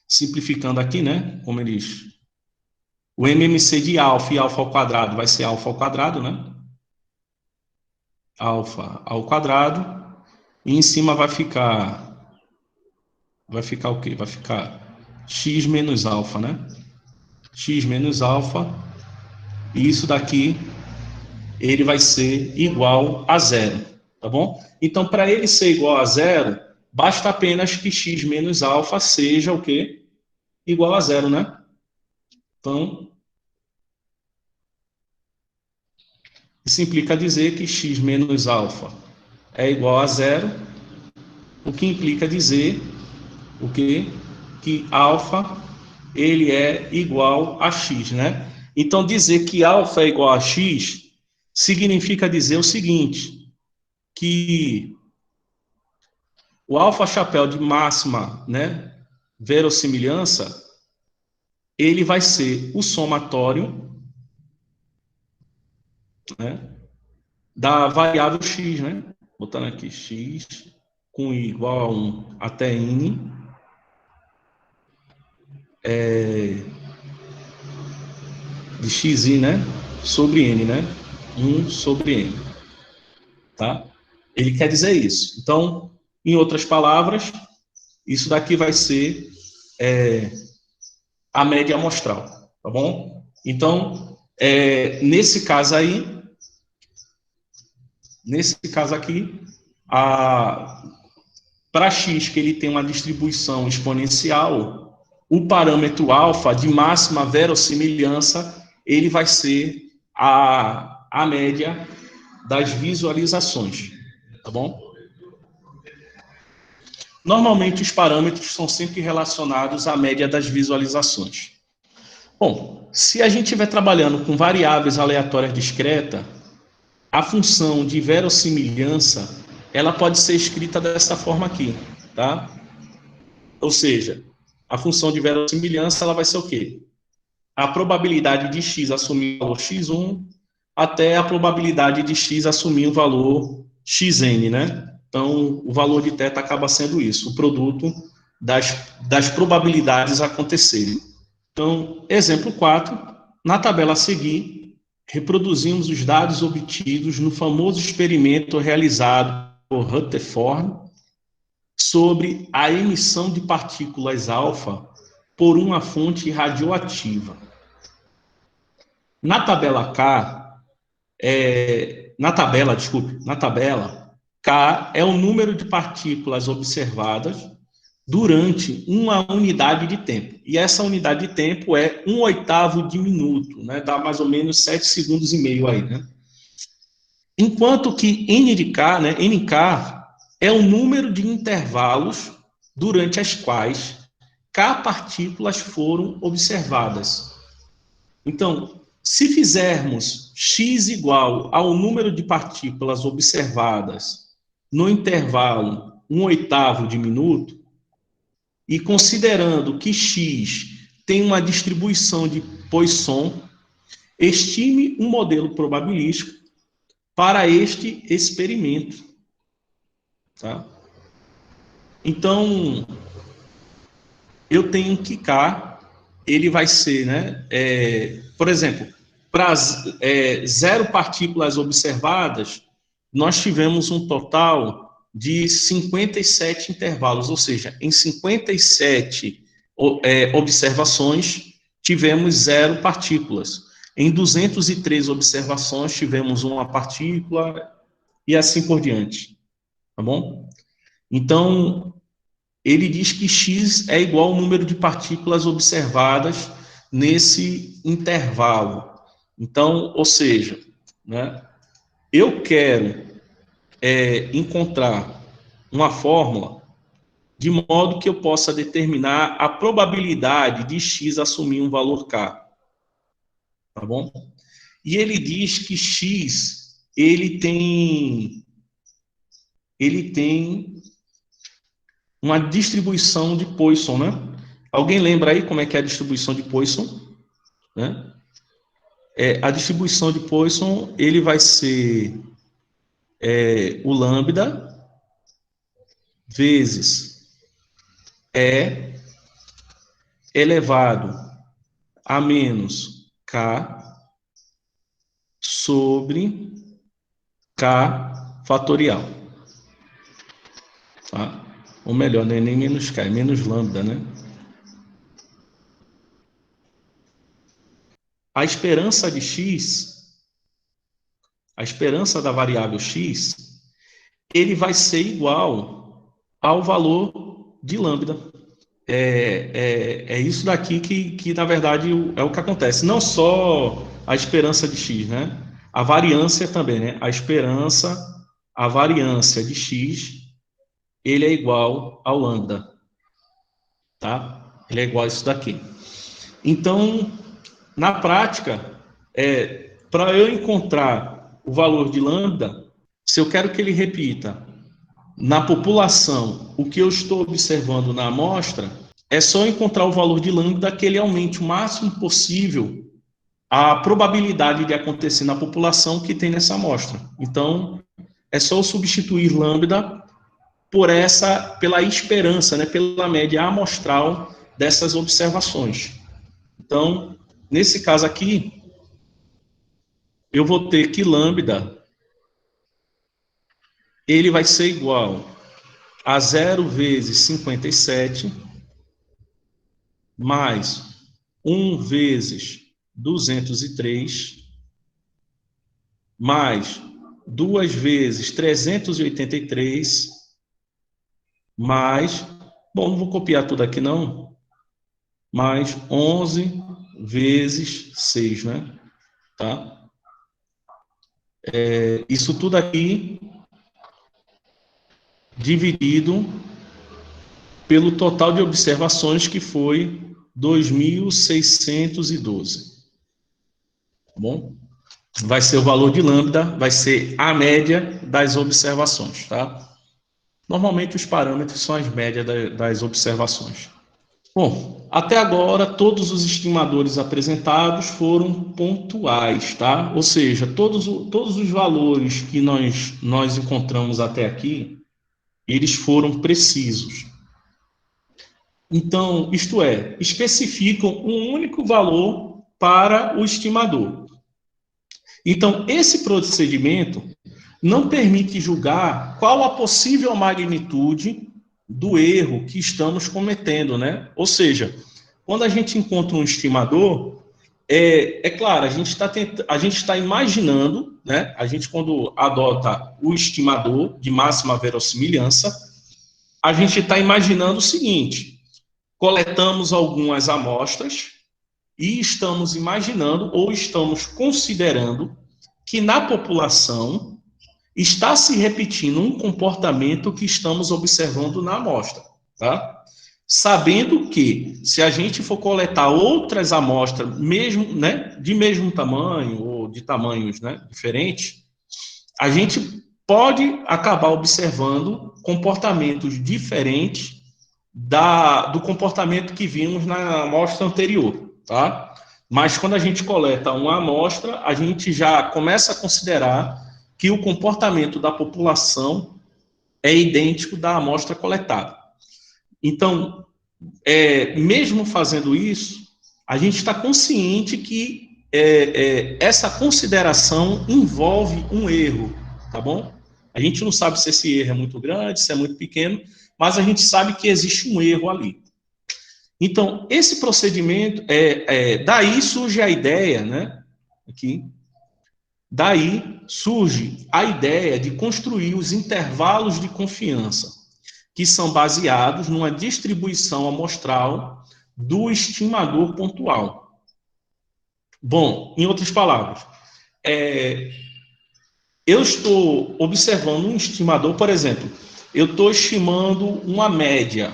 Simplificando aqui, né? Como eles... O MMC de alfa e alfa ao quadrado vai ser alfa ao quadrado, né? Alfa ao quadrado. E em cima vai ficar o quê? Vai ficar x menos alfa, né? X menos alfa. E isso daqui, ele vai ser igual a zero, tá bom? Então, para ele ser igual a zero, basta apenas que x menos alfa seja o quê? Igual a zero, né? Então, isso implica dizer que x menos alfa é igual a zero, o que implica dizer o quê? Que alfa ele é igual a x, né? Então, dizer que alfa é igual a x significa dizer o seguinte, que o alfa chapéu de máxima, né, verossimilhança, ele vai ser o somatório, né, da variável x, né? Botando aqui x com i igual a 1 até n, de xi, né, sobre n, né? 1 sobre n, tá? Ele quer dizer isso. Então, em outras palavras, isso daqui vai ser a média amostral, tá bom? Então, nesse caso aqui, para x que ele tem uma distribuição exponencial, o parâmetro alfa de máxima verossimilhança, ele vai ser a média das visualizações, tá bom? Normalmente, os parâmetros são sempre relacionados à média das visualizações. Bom, se a gente estiver trabalhando com variáveis aleatórias discretas, a função de verossimilhança, ela pode ser escrita dessa forma aqui, tá? Ou seja, a função de verossimilhança, ela vai ser o quê? A probabilidade de x assumir o valor x1 até a probabilidade de x assumir o valor xn, né? Então, o valor de θ acaba sendo isso, o produto das probabilidades acontecerem. Então, exemplo 4, na tabela a seguir, reproduzimos os dados obtidos no famoso experimento realizado por Rutherford sobre a emissão de partículas alfa por uma fonte radioativa. Na tabela K, na tabela, K é o número de partículas observadas durante uma unidade de tempo. E essa unidade de tempo é 1/8 de minuto, né? Dá mais ou menos 7 segundos e meio aí, né? Enquanto que N de K, né? NK é o número de intervalos durante as quais K partículas foram observadas. Então, se fizermos x igual ao número de partículas observadas no intervalo 1/8 de minuto, e considerando que x tem uma distribuição de Poisson, estime um modelo probabilístico para este experimento. Tá? Então, eu tenho que K, ele vai ser, né, por exemplo, para 0 partículas observadas, nós tivemos um total de 57 intervalos, ou seja, em 57 observações, tivemos 0 partículas. Em 203 observações, tivemos uma partícula e assim por diante. Tá bom? Então, ele diz que x é igual ao número de partículas observadas nesse intervalo. Então, ou seja, né, eu quero encontrar uma fórmula de modo que eu possa determinar a probabilidade de x assumir um valor k. Tá bom? E ele diz que x, ele tem uma distribuição de Poisson, né? Alguém lembra aí como é que é a distribuição de Poisson? Né? A distribuição de Poisson, ele vai ser o lambda vezes E elevado a menos K sobre K fatorial. Tá? Ou melhor, não é nem menos K, é menos lambda, né? A esperança de x, a esperança da variável x, ele vai ser igual ao valor de lambda. É isso daqui que, na verdade, é o que acontece. Não só a esperança de x, né? A variância também, né? A variância de x, ele é igual ao lambda, tá? Ele é igual a isso daqui. Então, na prática, para eu encontrar o valor de lambda, se eu quero que ele repita na população o que eu estou observando na amostra, é só encontrar o valor de lambda que ele aumente o máximo possível a probabilidade de acontecer na população que tem nessa amostra. Então, é só eu substituir lambda pela esperança, né, pela média amostral dessas observações. Então, nesse caso aqui, eu vou ter que lambda, ele vai ser igual a 0 vezes 57, mais 1 vezes 203, mais 2 vezes 383, mais, bom, não vou copiar tudo aqui não, mais 11 vezes 6, né? Tá? Isso tudo aqui dividido pelo total de observações, que foi 2.612. Tá bom? Vai ser o valor de lambda, vai ser a média das observações, tá? Normalmente os parâmetros são as médias das observações. Bom, até agora todos os estimadores apresentados foram pontuais, tá? Ou seja, todos os valores que nós encontramos até aqui, eles foram precisos. Então, isto é, especificam um único valor para o estimador. Então, esse procedimento não permite julgar qual a possível magnitude do erro que estamos cometendo, né? Ou seja, quando a gente encontra um estimador, é claro, a gente está imaginando, né? A gente, quando adota o estimador de máxima verossimilhança, a gente está imaginando o seguinte: coletamos algumas amostras e estamos imaginando ou estamos considerando que na população está se repetindo um comportamento que estamos observando na amostra, tá? Sabendo que, se a gente for coletar outras amostras, mesmo, né, de mesmo tamanho ou de tamanhos, né, diferentes, a gente pode acabar observando comportamentos diferentes do comportamento que vimos na amostra anterior, tá? Mas quando a gente coleta uma amostra, a gente já começa a considerar que o comportamento da população é idêntico da amostra coletada. Então, mesmo fazendo isso, a gente está consciente que essa consideração envolve um erro, tá bom? A gente não sabe se esse erro é muito grande, se é muito pequeno, mas a gente sabe que existe um erro ali. Então, esse procedimento, daí surge a ideia, né? Aqui, daí surge a ideia de construir os intervalos de confiança, que são baseados numa distribuição amostral do estimador pontual. Bom, em outras palavras, eu estou observando um estimador, por exemplo, eu estou estimando uma média,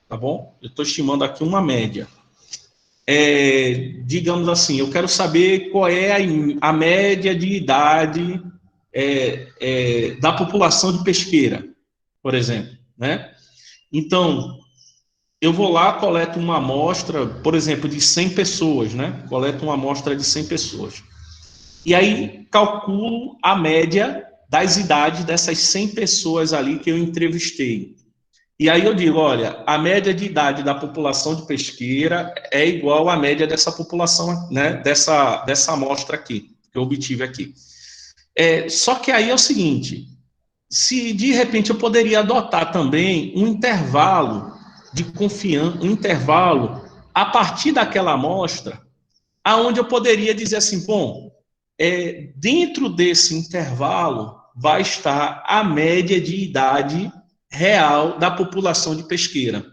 tá bom? Eu estou estimando aqui uma média. Digamos assim, eu quero saber qual é a média de idade da população de pesqueira, por exemplo, né? Então, eu vou lá, coleto uma amostra, por exemplo, de 100 pessoas, né? Coleto uma amostra de 100 pessoas. E aí, calculo a média das idades dessas 100 pessoas ali que eu entrevistei. E aí eu digo, olha, a média de idade da população de pesqueira é igual à média dessa população, né? Dessa amostra aqui, que eu obtive aqui. Só que aí é o seguinte, se de repente eu poderia adotar também um intervalo de confiança, um intervalo a partir daquela amostra, aonde eu poderia dizer assim, bom, dentro desse intervalo vai estar a média de idade real da população de pesqueira,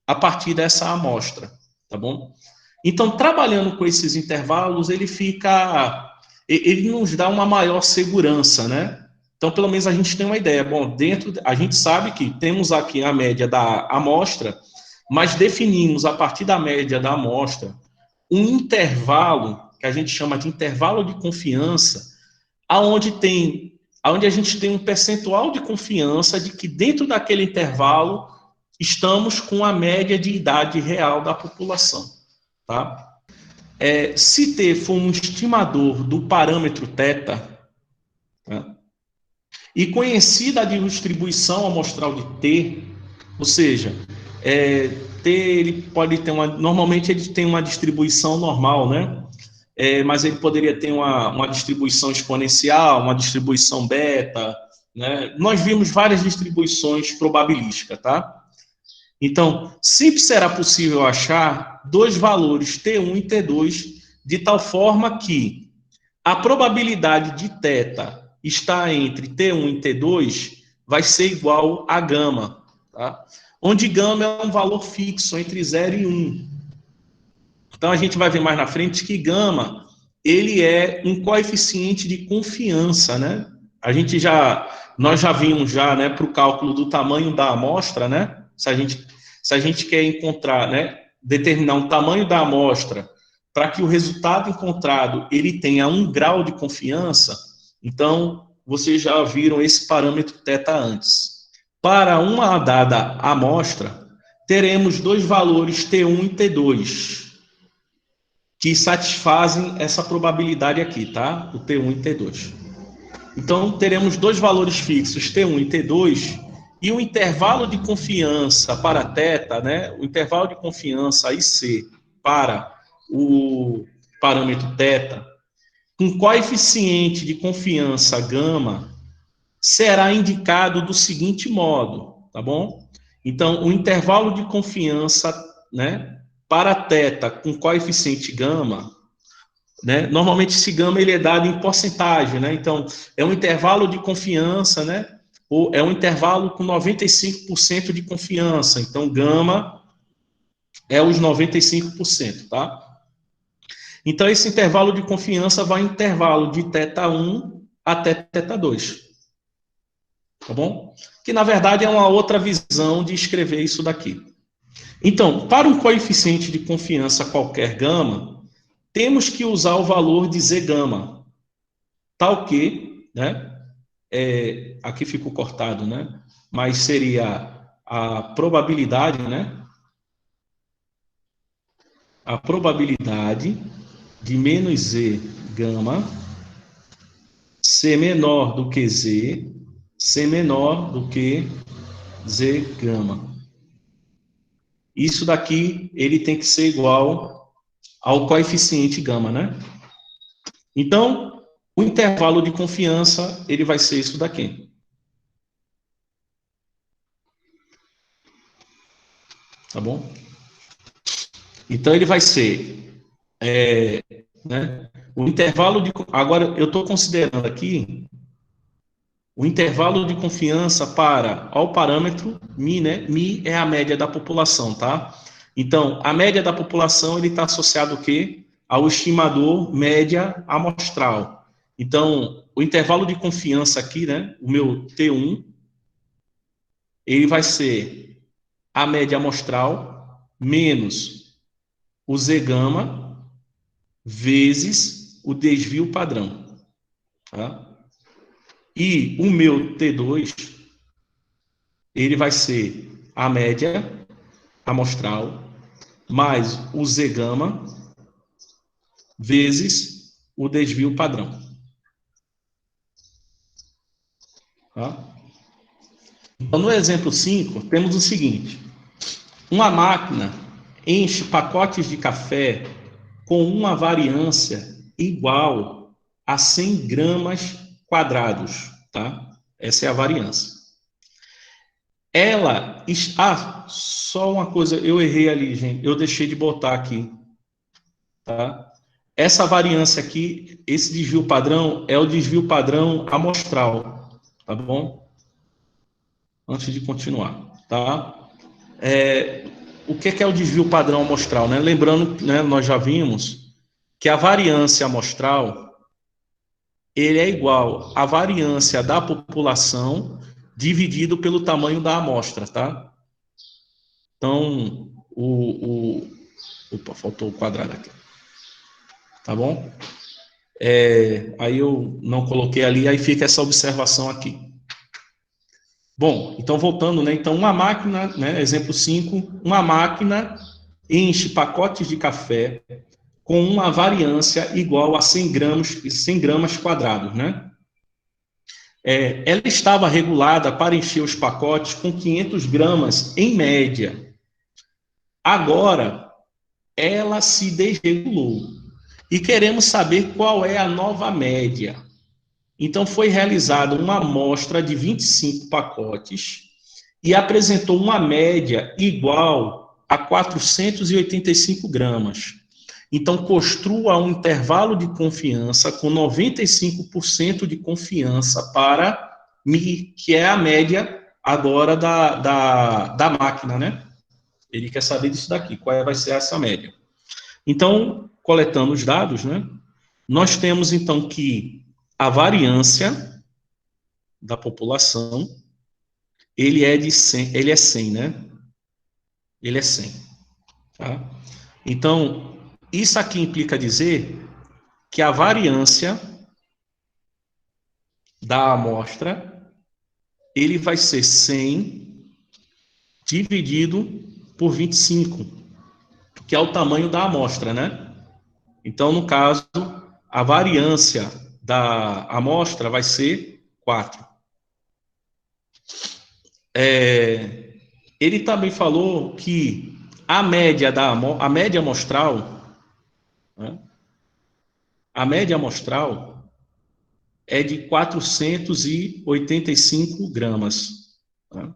a partir dessa amostra, tá bom? Então, trabalhando com esses intervalos, ele nos dá uma maior segurança, né? Então, pelo menos a gente tem uma ideia. Bom, a gente sabe que temos aqui a média da amostra, mas definimos a partir da média da amostra um intervalo que a gente chama de intervalo de confiança, aonde a gente tem um percentual de confiança de que dentro daquele intervalo estamos com a média de idade real da população, tá? Se T for um estimador do parâmetro θ, tá? E conhecida a distribuição amostral de T, ou seja, T ele pode ter normalmente ele tem uma distribuição normal, né? Mas ele poderia ter uma distribuição exponencial, uma distribuição beta, né? Nós vimos várias distribuições probabilísticas, tá? Então, sempre será possível achar dois valores T1 e T2 de tal forma que a probabilidade de θ estar entre T1 e T2 vai ser igual a gama, tá? Onde gama é um valor fixo entre 0 e 1. Então, a gente vai ver mais na frente que gama, ele é um coeficiente de confiança, né? Nós já vimos já, né, para o cálculo do tamanho da amostra, né? Se a gente quer encontrar, né, determinar um tamanho da amostra para que o resultado encontrado ele tenha 1 grau de confiança, então, vocês já viram esse parâmetro θ antes. Para uma dada amostra, teremos dois valores T1 e T2, que satisfazem essa probabilidade aqui, tá? O T1 e T2. Então, teremos dois valores fixos, T1 e T2, e o intervalo de confiança para θ, né? O intervalo de confiança IC para o parâmetro θ, com coeficiente de confiança gama, será indicado do seguinte modo, tá bom? Então, o intervalo de confiança, né, para teta com coeficiente gama, né? Normalmente esse gama ele é dado em porcentagem, né? Então, é um intervalo de confiança, né? Ou é um intervalo com 95% de confiança. Então, gama é os 95%, tá? Então, esse intervalo de confiança vai em intervalo de θ1 até θ2. Tá bom? Que, na verdade, é uma outra visão de escrever isso daqui. Então, para um coeficiente de confiança qualquer gama, temos que usar o valor de Z gama, tal que, né? Aqui ficou cortado, né? Mas seria a probabilidade, né? A probabilidade de menos Z gama ser menor do que Z, ser menor do que Z gama. Isso daqui, ele tem que ser igual ao coeficiente gama, né? Então, o intervalo de confiança, ele vai ser isso daqui. Tá bom? Então, ele vai ser, né, o intervalo de... Agora, eu estou considerando aqui o intervalo de confiança para ao parâmetro Mi, né? Mi é a média da população, tá? Então, a média da população, ele está associado ao quê? Ao estimador média amostral. Então, o intervalo de confiança aqui, né? O meu T1, ele vai ser a média amostral menos o Z gama vezes o desvio padrão, tá? E o meu T2, ele vai ser a média amostral mais o Z gama vezes o desvio padrão. Tá? Então, no exemplo 5, temos o seguinte: uma máquina enche pacotes de café com uma variância igual a 100 gramas quadrados. Tá? Essa é a variância. Ela... só uma coisa, eu errei ali, gente. Eu deixei de botar aqui. Tá? Essa variância aqui, esse desvio padrão, é o desvio padrão amostral. Tá bom? Antes de continuar. Tá? O que é o desvio padrão amostral? Né? Lembrando, né, nós já vimos que a variância amostral ele é igual à variância da população dividido pelo tamanho da amostra, tá? Então, opa, faltou o quadrado aqui. Tá bom? Aí eu não coloquei ali, aí fica essa observação aqui. Bom, então voltando, né? Então, uma máquina, né? Exemplo 5, uma máquina enche pacotes de café com uma variância igual a 100 gramas quadrados, né? Ela estava regulada para encher os pacotes com 500 gramas em média. Agora, ela se desregulou e queremos saber qual é a nova média. Então, foi realizada uma amostra de 25 pacotes e apresentou uma média igual a 485 gramas. Então, construa um intervalo de confiança com 95% de confiança para Mi, que é a média agora da máquina, né? Ele quer saber disso daqui, qual vai ser essa média. Então, coletando os dados, né? Nós temos, então, que a variância da população, ele é 100, né? Ele é 100, tá? Então, isso aqui implica dizer que a variância da amostra, ele vai ser 100 dividido por 25, que é o tamanho da amostra, né? Então, no caso, a variância da amostra vai ser 4. Ele também falou que a média amostral, né? A média amostral é de 485 gramas. Tá?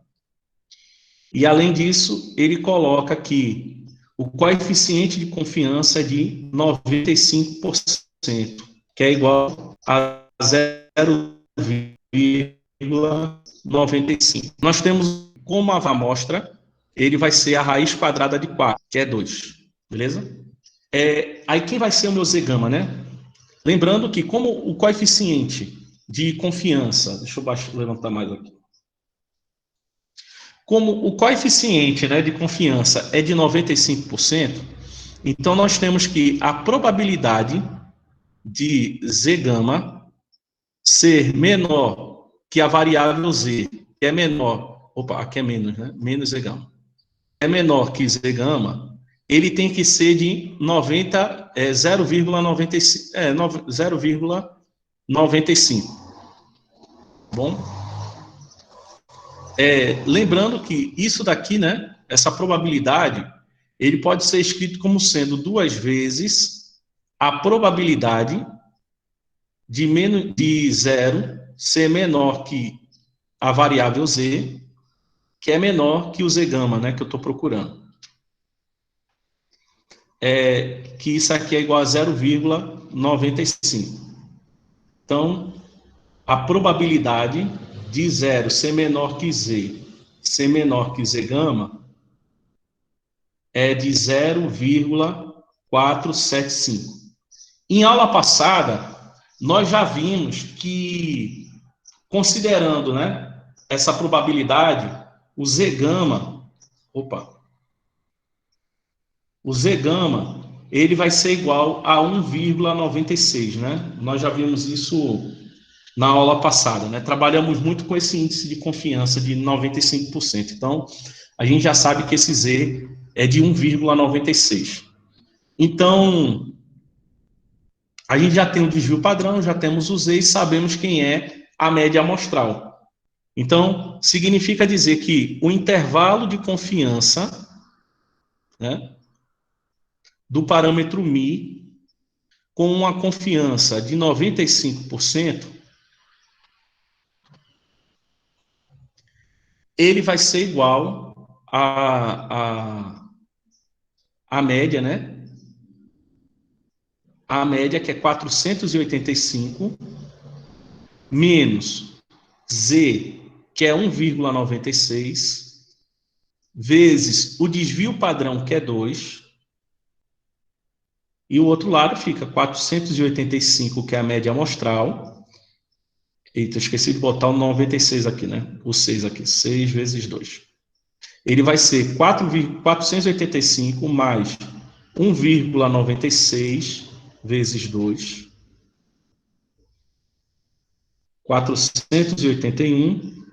E, além disso, ele coloca que o coeficiente de confiança é de 95%, que é igual a 0,95. Nós temos como a amostra, ele vai ser a raiz quadrada de 4, que é 2, beleza? Aí quem vai ser o meu Z gama, né? Lembrando que como o coeficiente de confiança, deixa eu levantar mais aqui. Como o coeficiente, né, de confiança é de 95%, então nós temos que a probabilidade de Z gama ser menor que a variável Z, que é menor, aqui é menos, né? Menos Z gama. É menor que Z gama, ele tem que ser de 0,95. Bom? Lembrando que isso daqui, né? Essa probabilidade, ele pode ser escrito como sendo 2 vezes a probabilidade de zero ser menor que a variável Z, que é menor que o Z gama, né? Que eu estou procurando. Que isso aqui é igual a 0,95. Então, a probabilidade de zero ser menor que Z, ser menor que Z gama, é de 0,475. Em aula passada, nós já vimos que, considerando, né, essa probabilidade, o Z gama, o Z gama, ele vai ser igual a 1,96, né? Nós já vimos isso na aula passada, né? Trabalhamos muito com esse índice de confiança de 95%. Então, a gente já sabe que esse Z é de 1,96. Então, a gente já tem o desvio padrão, já temos o Z e sabemos quem é a média amostral. Então, significa dizer que o intervalo de confiança, né, do parâmetro μ, com uma confiança de 95%, ele vai ser igual a média, né? A média, que é 485, menos Z, que é 1,96, vezes o desvio padrão, que é 2, e o outro lado fica 485, que é a média amostral. Eita, esqueci de botar o 96 aqui, né? O 6 aqui, 6 vezes 2. Ele vai ser 485 mais 1,96 vezes 2, 481,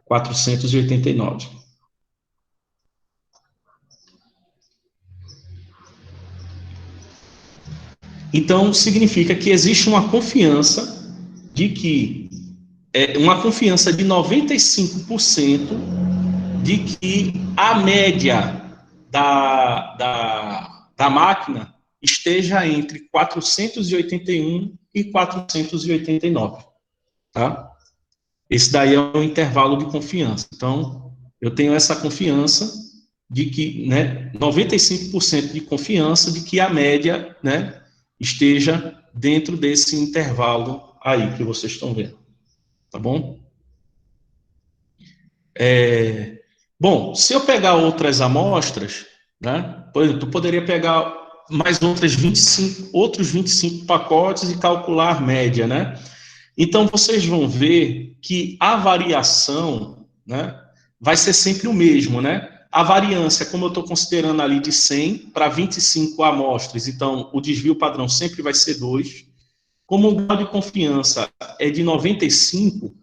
489. Então, significa que existe uma confiança de que, uma confiança de 95% de que a média da máquina esteja entre 481 e 489, tá? Esse daí é o intervalo de confiança. Então, eu tenho essa confiança de que, né, 95% de confiança de que a média, né, esteja dentro desse intervalo aí que vocês estão vendo, tá bom? Bom, se eu pegar outras amostras, né, por exemplo, eu poderia pegar mais outros 25 pacotes e calcular média, né? Então, vocês vão ver que a variação, né, vai ser sempre o mesmo, né? A variância, como eu estou considerando ali de 100 para 25 amostras, então o desvio padrão sempre vai ser 2. Como o grau de confiança é de 95,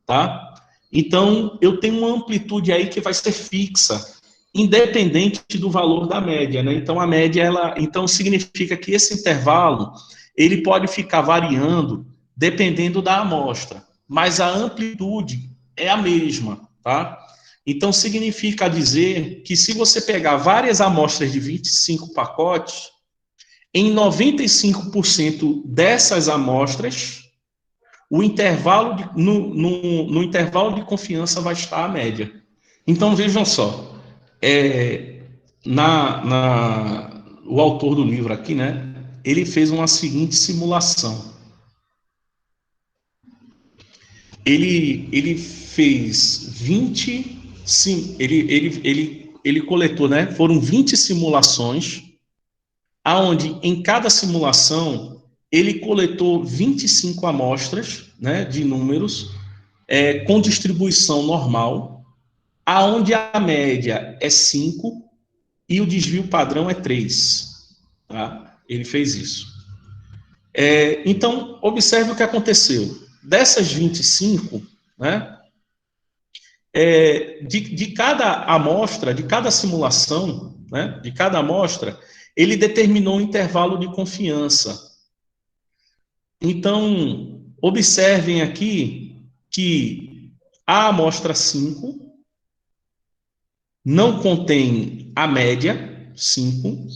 tá? Então, eu tenho uma amplitude aí que vai ser fixa, independente do valor da média, né? Então, a média, então significa que esse intervalo, ele pode ficar variando dependendo da amostra, mas a amplitude é a mesma, tá? Então, significa dizer que se você pegar várias amostras de 25 pacotes, em 95% dessas amostras, o intervalo no intervalo de confiança vai estar a média. Então, vejam só, É, o autor do livro aqui, né, ele fez uma seguinte simulação. Ele fez 20, sim, ele coletou, né, foram 20 simulações, aonde em cada simulação ele coletou 25 amostras, né, de números, com distribuição normal, aonde a média é 5 e o desvio padrão é 3. Tá? Ele fez isso. Então, observe o que aconteceu. Dessas 25, né, de cada amostra, de cada simulação, né, de cada amostra, ele determinou um intervalo de confiança. Então, observem aqui que a amostra 5 não contém a média 5,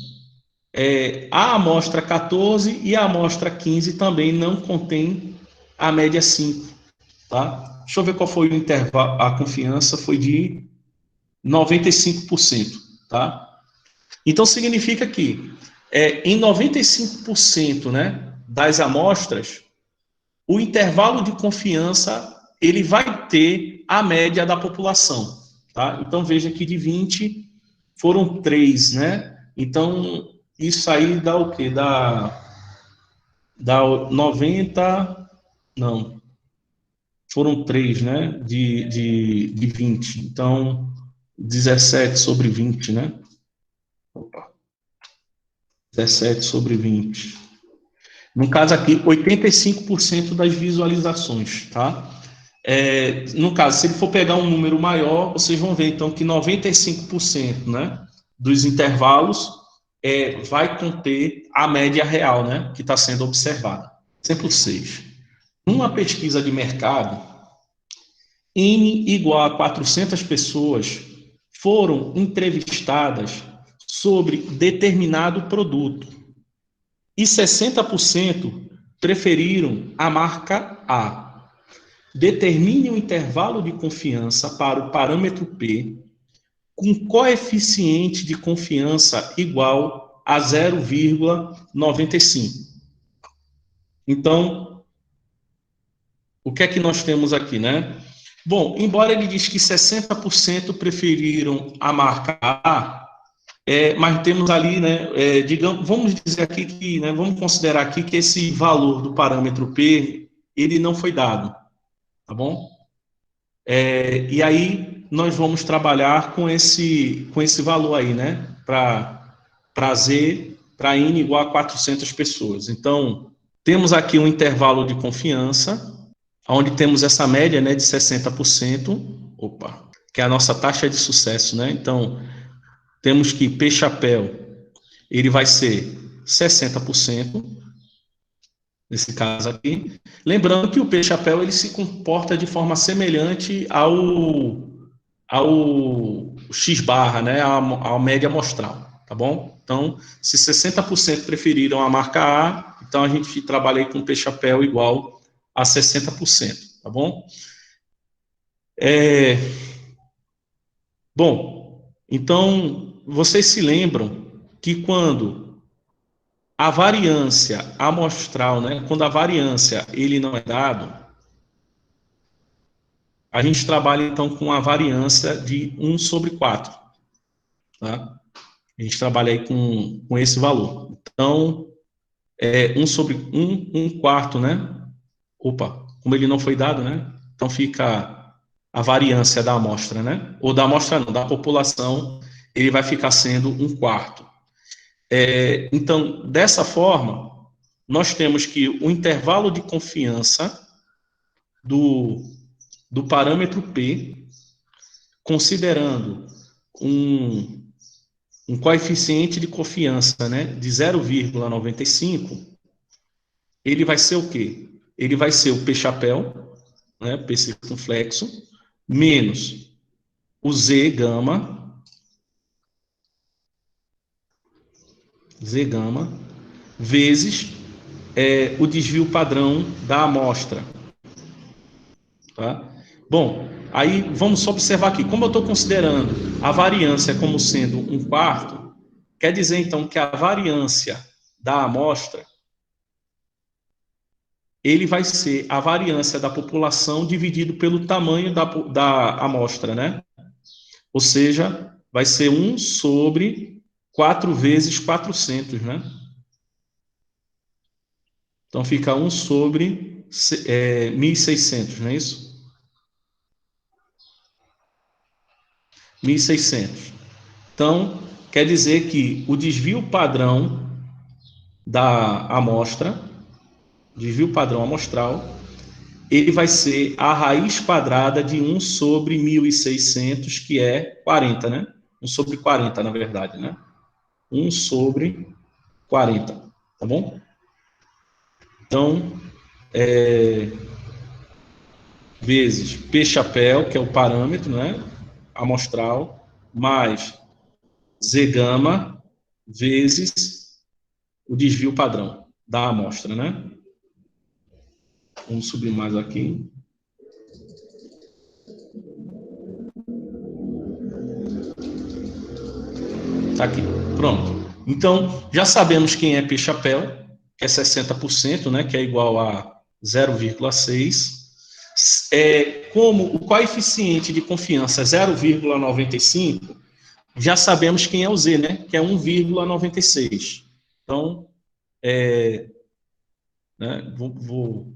a amostra 14 e a amostra 15 também não contém a média 5, tá? Deixa eu ver qual foi o intervalo, a confiança foi de 95%, tá? Então significa que em 95%, né, das amostras, o intervalo de confiança ele vai ter a média da população, tá? Então veja que de 20 foram 3, né? Então isso aí dá o quê? Dá 90, não, foram 3, né? De 20. Então 17 sobre 20, né? Opa, 17 sobre 20. No caso aqui, 85% das visualizações, tá? No caso, se ele for pegar um número maior, vocês vão ver, então, que 95%, né, dos intervalos vai conter a média real, né, que está sendo observada. Exemplo 6. Numa pesquisa de mercado, N igual a 400 pessoas foram entrevistadas sobre determinado produto e 60% preferiram a marca A. Determine o intervalo de confiança para o parâmetro P com coeficiente de confiança igual a 0,95. Então, o que é que nós temos aqui, né? Bom, embora ele diz que 60% preferiram a marca A, mas temos ali, né, digamos, vamos dizer aqui que, né, vamos considerar aqui que esse valor do parâmetro P, ele não foi dado, tá bom? E aí nós vamos trabalhar com esse valor aí, né, para Z, para N igual a 400 pessoas. Então, temos aqui um intervalo de confiança, onde temos essa média, né, de 60%, opa, que é a nossa taxa de sucesso, né? Então, temos que P-chapéu, ele vai ser 60%, nesse caso aqui. Lembrando que o P-chapéu, ele se comporta de forma semelhante ao X-barra, né, à média amostral, tá bom? Então, se 60% preferiram a marca A, então a gente trabalha aí com o P-chapéu igual a 60%, tá bom? Bom, então, vocês se lembram que quando a variância amostral, né, quando a variância ele não é dado, a gente trabalha então com a variância de 1 sobre 4, tá? A gente trabalha aí com esse valor. Então, 1 sobre 1 quarto, né? Opa, como ele não foi dado, né? Então fica a variância da amostra, né? Ou da amostra não, da população, ele vai ficar sendo 1 quarto. Então, dessa forma, nós temos que o intervalo de confiança do, do parâmetro P, considerando um coeficiente de confiança, né, de 0,95, ele vai ser o quê? Ele vai ser o P-chapéu, né, P circunflexo, menos o Z gama, vezes o desvio padrão da amostra. Tá? Bom, Aí vamos só observar aqui, como eu estou considerando a variância como sendo 1/4, quer dizer então que a variância da amostra, ele vai ser a variância da população dividido pelo tamanho da amostra, né? Ou seja, vai ser 1 sobre 4 vezes 400, né? Então fica 1 sobre 1.600, não é isso? 1.600. Então, quer dizer que o desvio padrão da amostra, desvio padrão amostral, ele vai ser a raiz quadrada de 1 sobre 1.600, que é 40, né? 1 sobre 40, na verdade, né? 1 sobre 40, tá bom? Então, vezes P-chapéu, que é o parâmetro, né? Amostral, mais Z gama, vezes o desvio padrão da amostra, né? Vamos subir mais aqui. Tá aqui, pronto. Então, já sabemos quem é P-chapéu, que é 60%, né, que é igual a 0,6. Como o coeficiente de confiança é 0,95, já sabemos quem é o Z, né, que é 1,96. Então, né, vou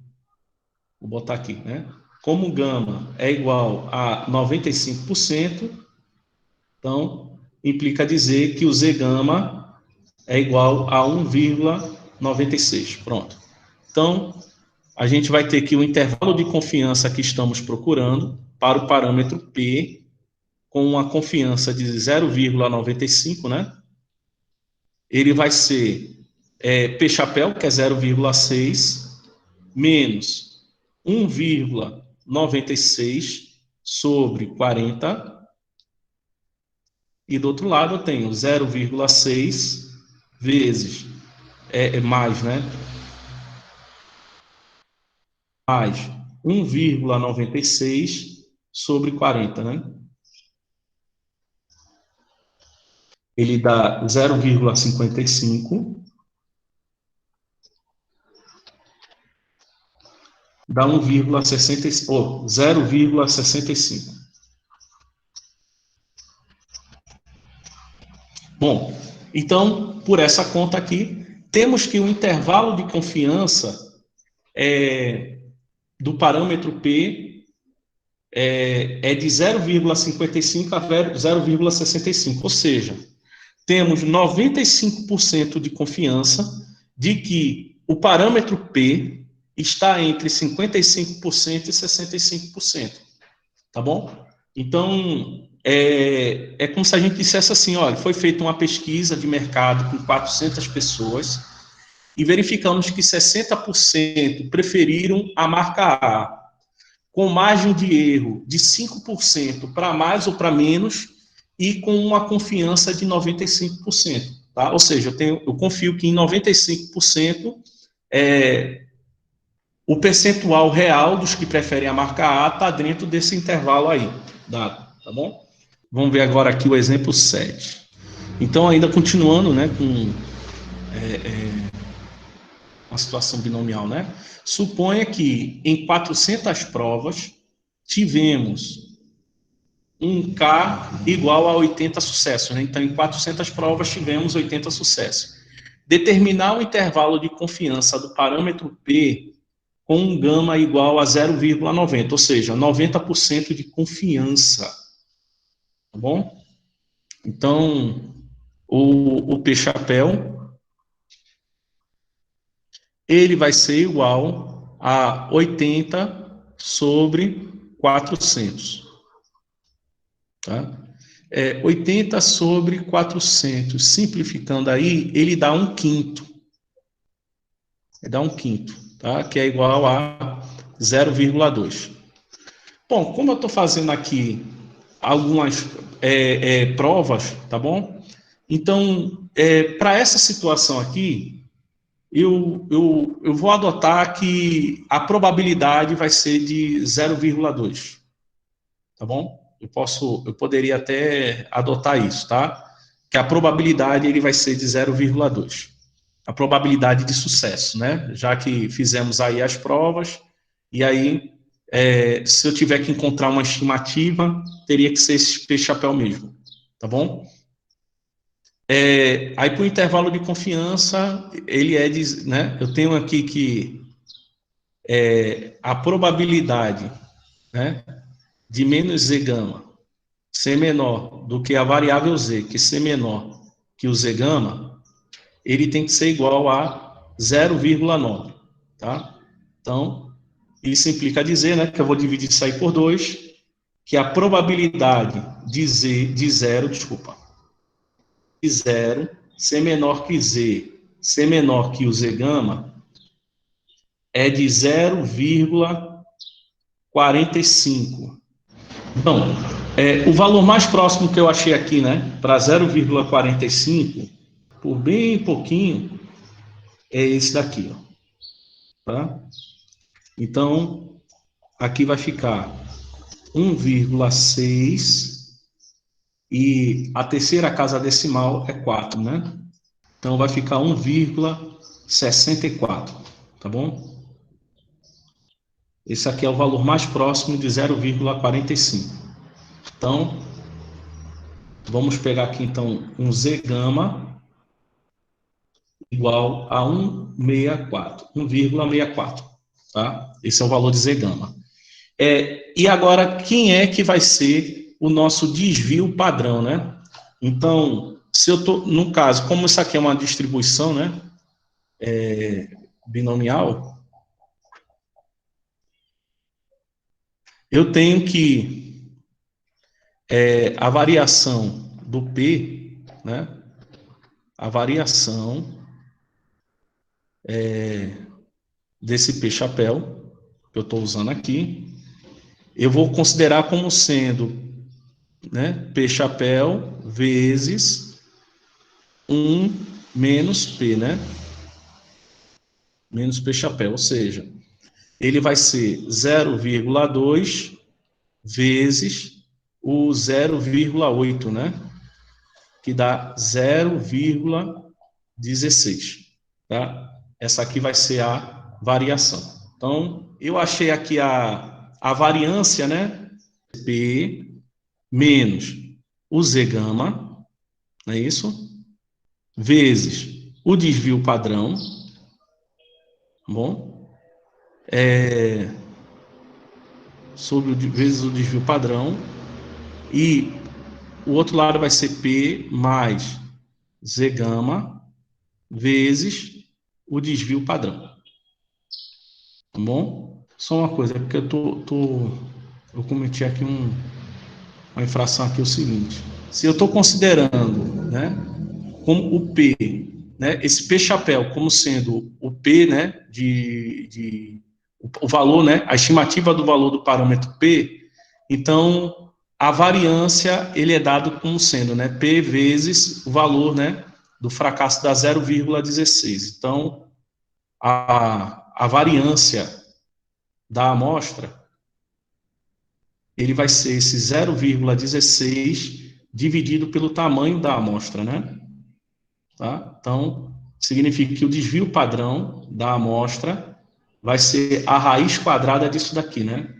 botar aqui, né? Como gama é igual a 95%, então implica dizer que o Z gama é igual a 1,96. Pronto. Então, a gente vai ter que o intervalo de confiança que estamos procurando para o parâmetro P, com uma confiança de 0,95, né? Ele vai ser P-chapéu, que é 0,6, menos 1,96 sobre 40, e do outro lado eu tenho 0,6 vezes, mais, né? Mais 1,96 sobre 40, né? Ele dá 0,55, dá 0,65. Bom, então, por essa conta aqui, temos que o intervalo de confiança do parâmetro P é de 0,55 a 0,65, ou seja, temos 95% de confiança de que o parâmetro P está entre 55% e 65%, tá bom? Então, é como se a gente dissesse assim, olha, foi feita uma pesquisa de mercado com 400 pessoas e verificamos que 60% preferiram a marca A, com margem de erro de 5% para mais ou para menos e com uma confiança de 95%. Tá? Ou seja, eu confio que em 95% o percentual real dos que preferem a marca A está dentro desse intervalo aí, dado, tá bom? Vamos ver agora aqui o exemplo 7. Então, ainda continuando, né, com uma situação binomial, né? Suponha que em 400 provas tivemos um K igual a 80 sucessos, né? Então, em 400 provas tivemos 80 sucessos. Determinar o intervalo de confiança do parâmetro P com um gama igual a 0,90, ou seja, 90% de confiança, tá bom? Então, o P-chapéu, ele vai ser igual a 80 sobre 400, tá? 80 sobre 400, simplificando aí, ele dá 1/5. Ele dá 1/5, tá? Que é igual a 0,2. Bom, como eu estou fazendo aqui algumas provas, tá bom? Então, para essa situação aqui, eu vou adotar que a probabilidade vai ser de 0,2. tá bom? Eu poderia até adotar isso, tá? Que a probabilidade ele vai ser de 0,2. A probabilidade de sucesso, né? Já que fizemos aí as provas, e aí, se eu tiver que encontrar uma estimativa, teria que ser esse P-chapéu mesmo, tá bom? Aí, para o intervalo de confiança, ele né? Eu tenho aqui que a probabilidade, né, de menos z gama ser menor do que a variável z, que ser menor que o z gama, ele tem que ser igual a 0,9, tá? Então, isso implica dizer, né, que eu vou dividir isso aí por 2, que a probabilidade de zero, de zero ser menor que z, ser menor que o z gama, é de 0,45. Então, o valor mais próximo que eu achei aqui, né, para 0,45, por bem pouquinho, é esse daqui, ó, tá? Então, aqui vai ficar 1,6 e a terceira casa decimal é 4, né? Então, vai ficar 1,64, tá bom? Esse aqui é o valor mais próximo de 0,45. Então, vamos pegar aqui, então, um Z gama igual a 1,64, 1,64, tá? Esse é o valor de Z gama. E agora, quem é que vai ser o nosso desvio padrão, né? Então, se eu tô, no caso, como isso aqui é uma distribuição, né, binomial, eu tenho que a variação do P, né, a variação desse P chapéu, que eu estou usando aqui, eu vou considerar como sendo, né, P chapéu vezes 1 menos P, né? Menos P chapéu, ou seja, ele vai ser 0,2 vezes o 0,8, né? Que dá 0,16, tá? Essa aqui vai ser a variação. Então, eu achei aqui a variância, né? P menos o Z gama, não é isso? Vezes o desvio padrão, tá bom? Vezes o desvio padrão, e o outro lado vai ser P mais Z gama vezes o desvio padrão, tá bom? Só uma coisa, porque eu cometi aqui uma infração aqui, é o seguinte: se eu estou considerando, né, como o P, né, esse P chapéu como sendo o P, né, o valor, né, a estimativa do valor do parâmetro P, então a variância ele é dado como sendo, né, P vezes o valor, né, do fracasso da 0,16. Então a variância da amostra ele vai ser esse 0,16 dividido pelo tamanho da amostra, né? Tá? Então, significa que o desvio padrão da amostra vai ser a raiz quadrada disso daqui, né?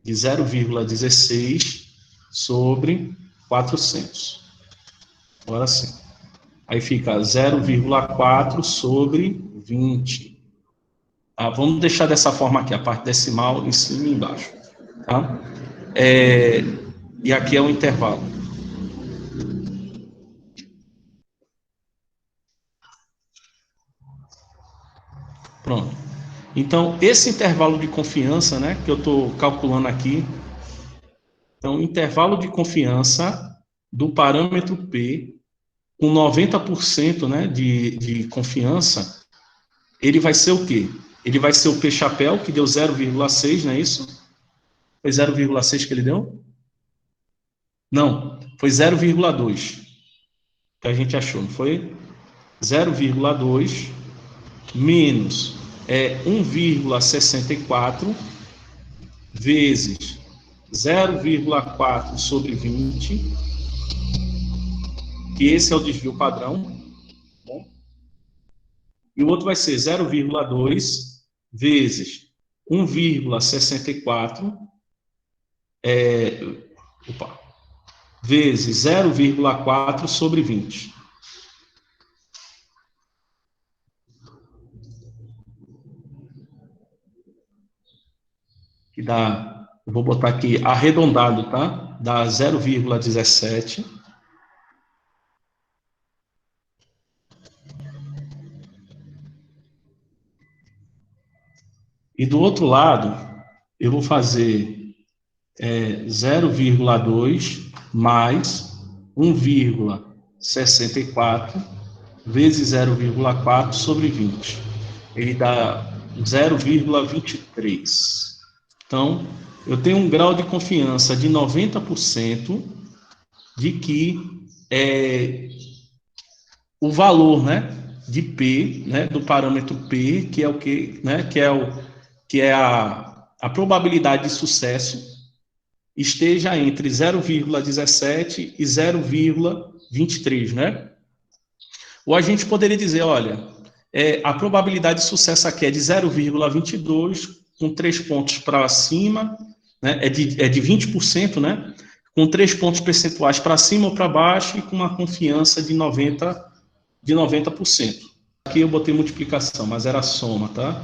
De 0,16 sobre 400. Agora sim. Aí fica 0,4 sobre 20. Vamos deixar dessa forma aqui, a parte decimal em cima e embaixo. Tá? E aqui é o intervalo. Pronto. Então, esse intervalo de confiança, né, que eu estou calculando aqui, então, intervalo de confiança do parâmetro P, com 90%, né, de confiança, ele vai ser o quê? Ele vai ser o P chapéu, que deu 0,6, não é isso? Foi 0,6 que ele deu? Não, foi 0,2 que a gente achou, não foi? 0,2 menos 1,64 vezes 0,4 sobre 20, que esse é o desvio padrão, bom? E o outro vai ser 0,2 vezes 1,64 vezes 0,4 sobre 20. Que dá, eu vou botar aqui arredondado, tá? Dá 0,17. E do outro lado, eu vou fazer 0,2 mais 1,64 vezes 0,4 sobre 20. Ele dá 0,23. Então, eu tenho um grau de confiança de 90% de que o valor, né, de P, né, do parâmetro P, que é o que, né, que é a probabilidade de sucesso, esteja entre 0,17 e 0,23, né? Ou a gente poderia dizer, olha, a probabilidade de sucesso aqui é de 0,22, com 3 pontos para cima, né? É de 20%, né? Com 3 pontos percentuais para cima ou para baixo e com uma confiança de 90%. Aqui eu botei multiplicação, mas era soma, tá?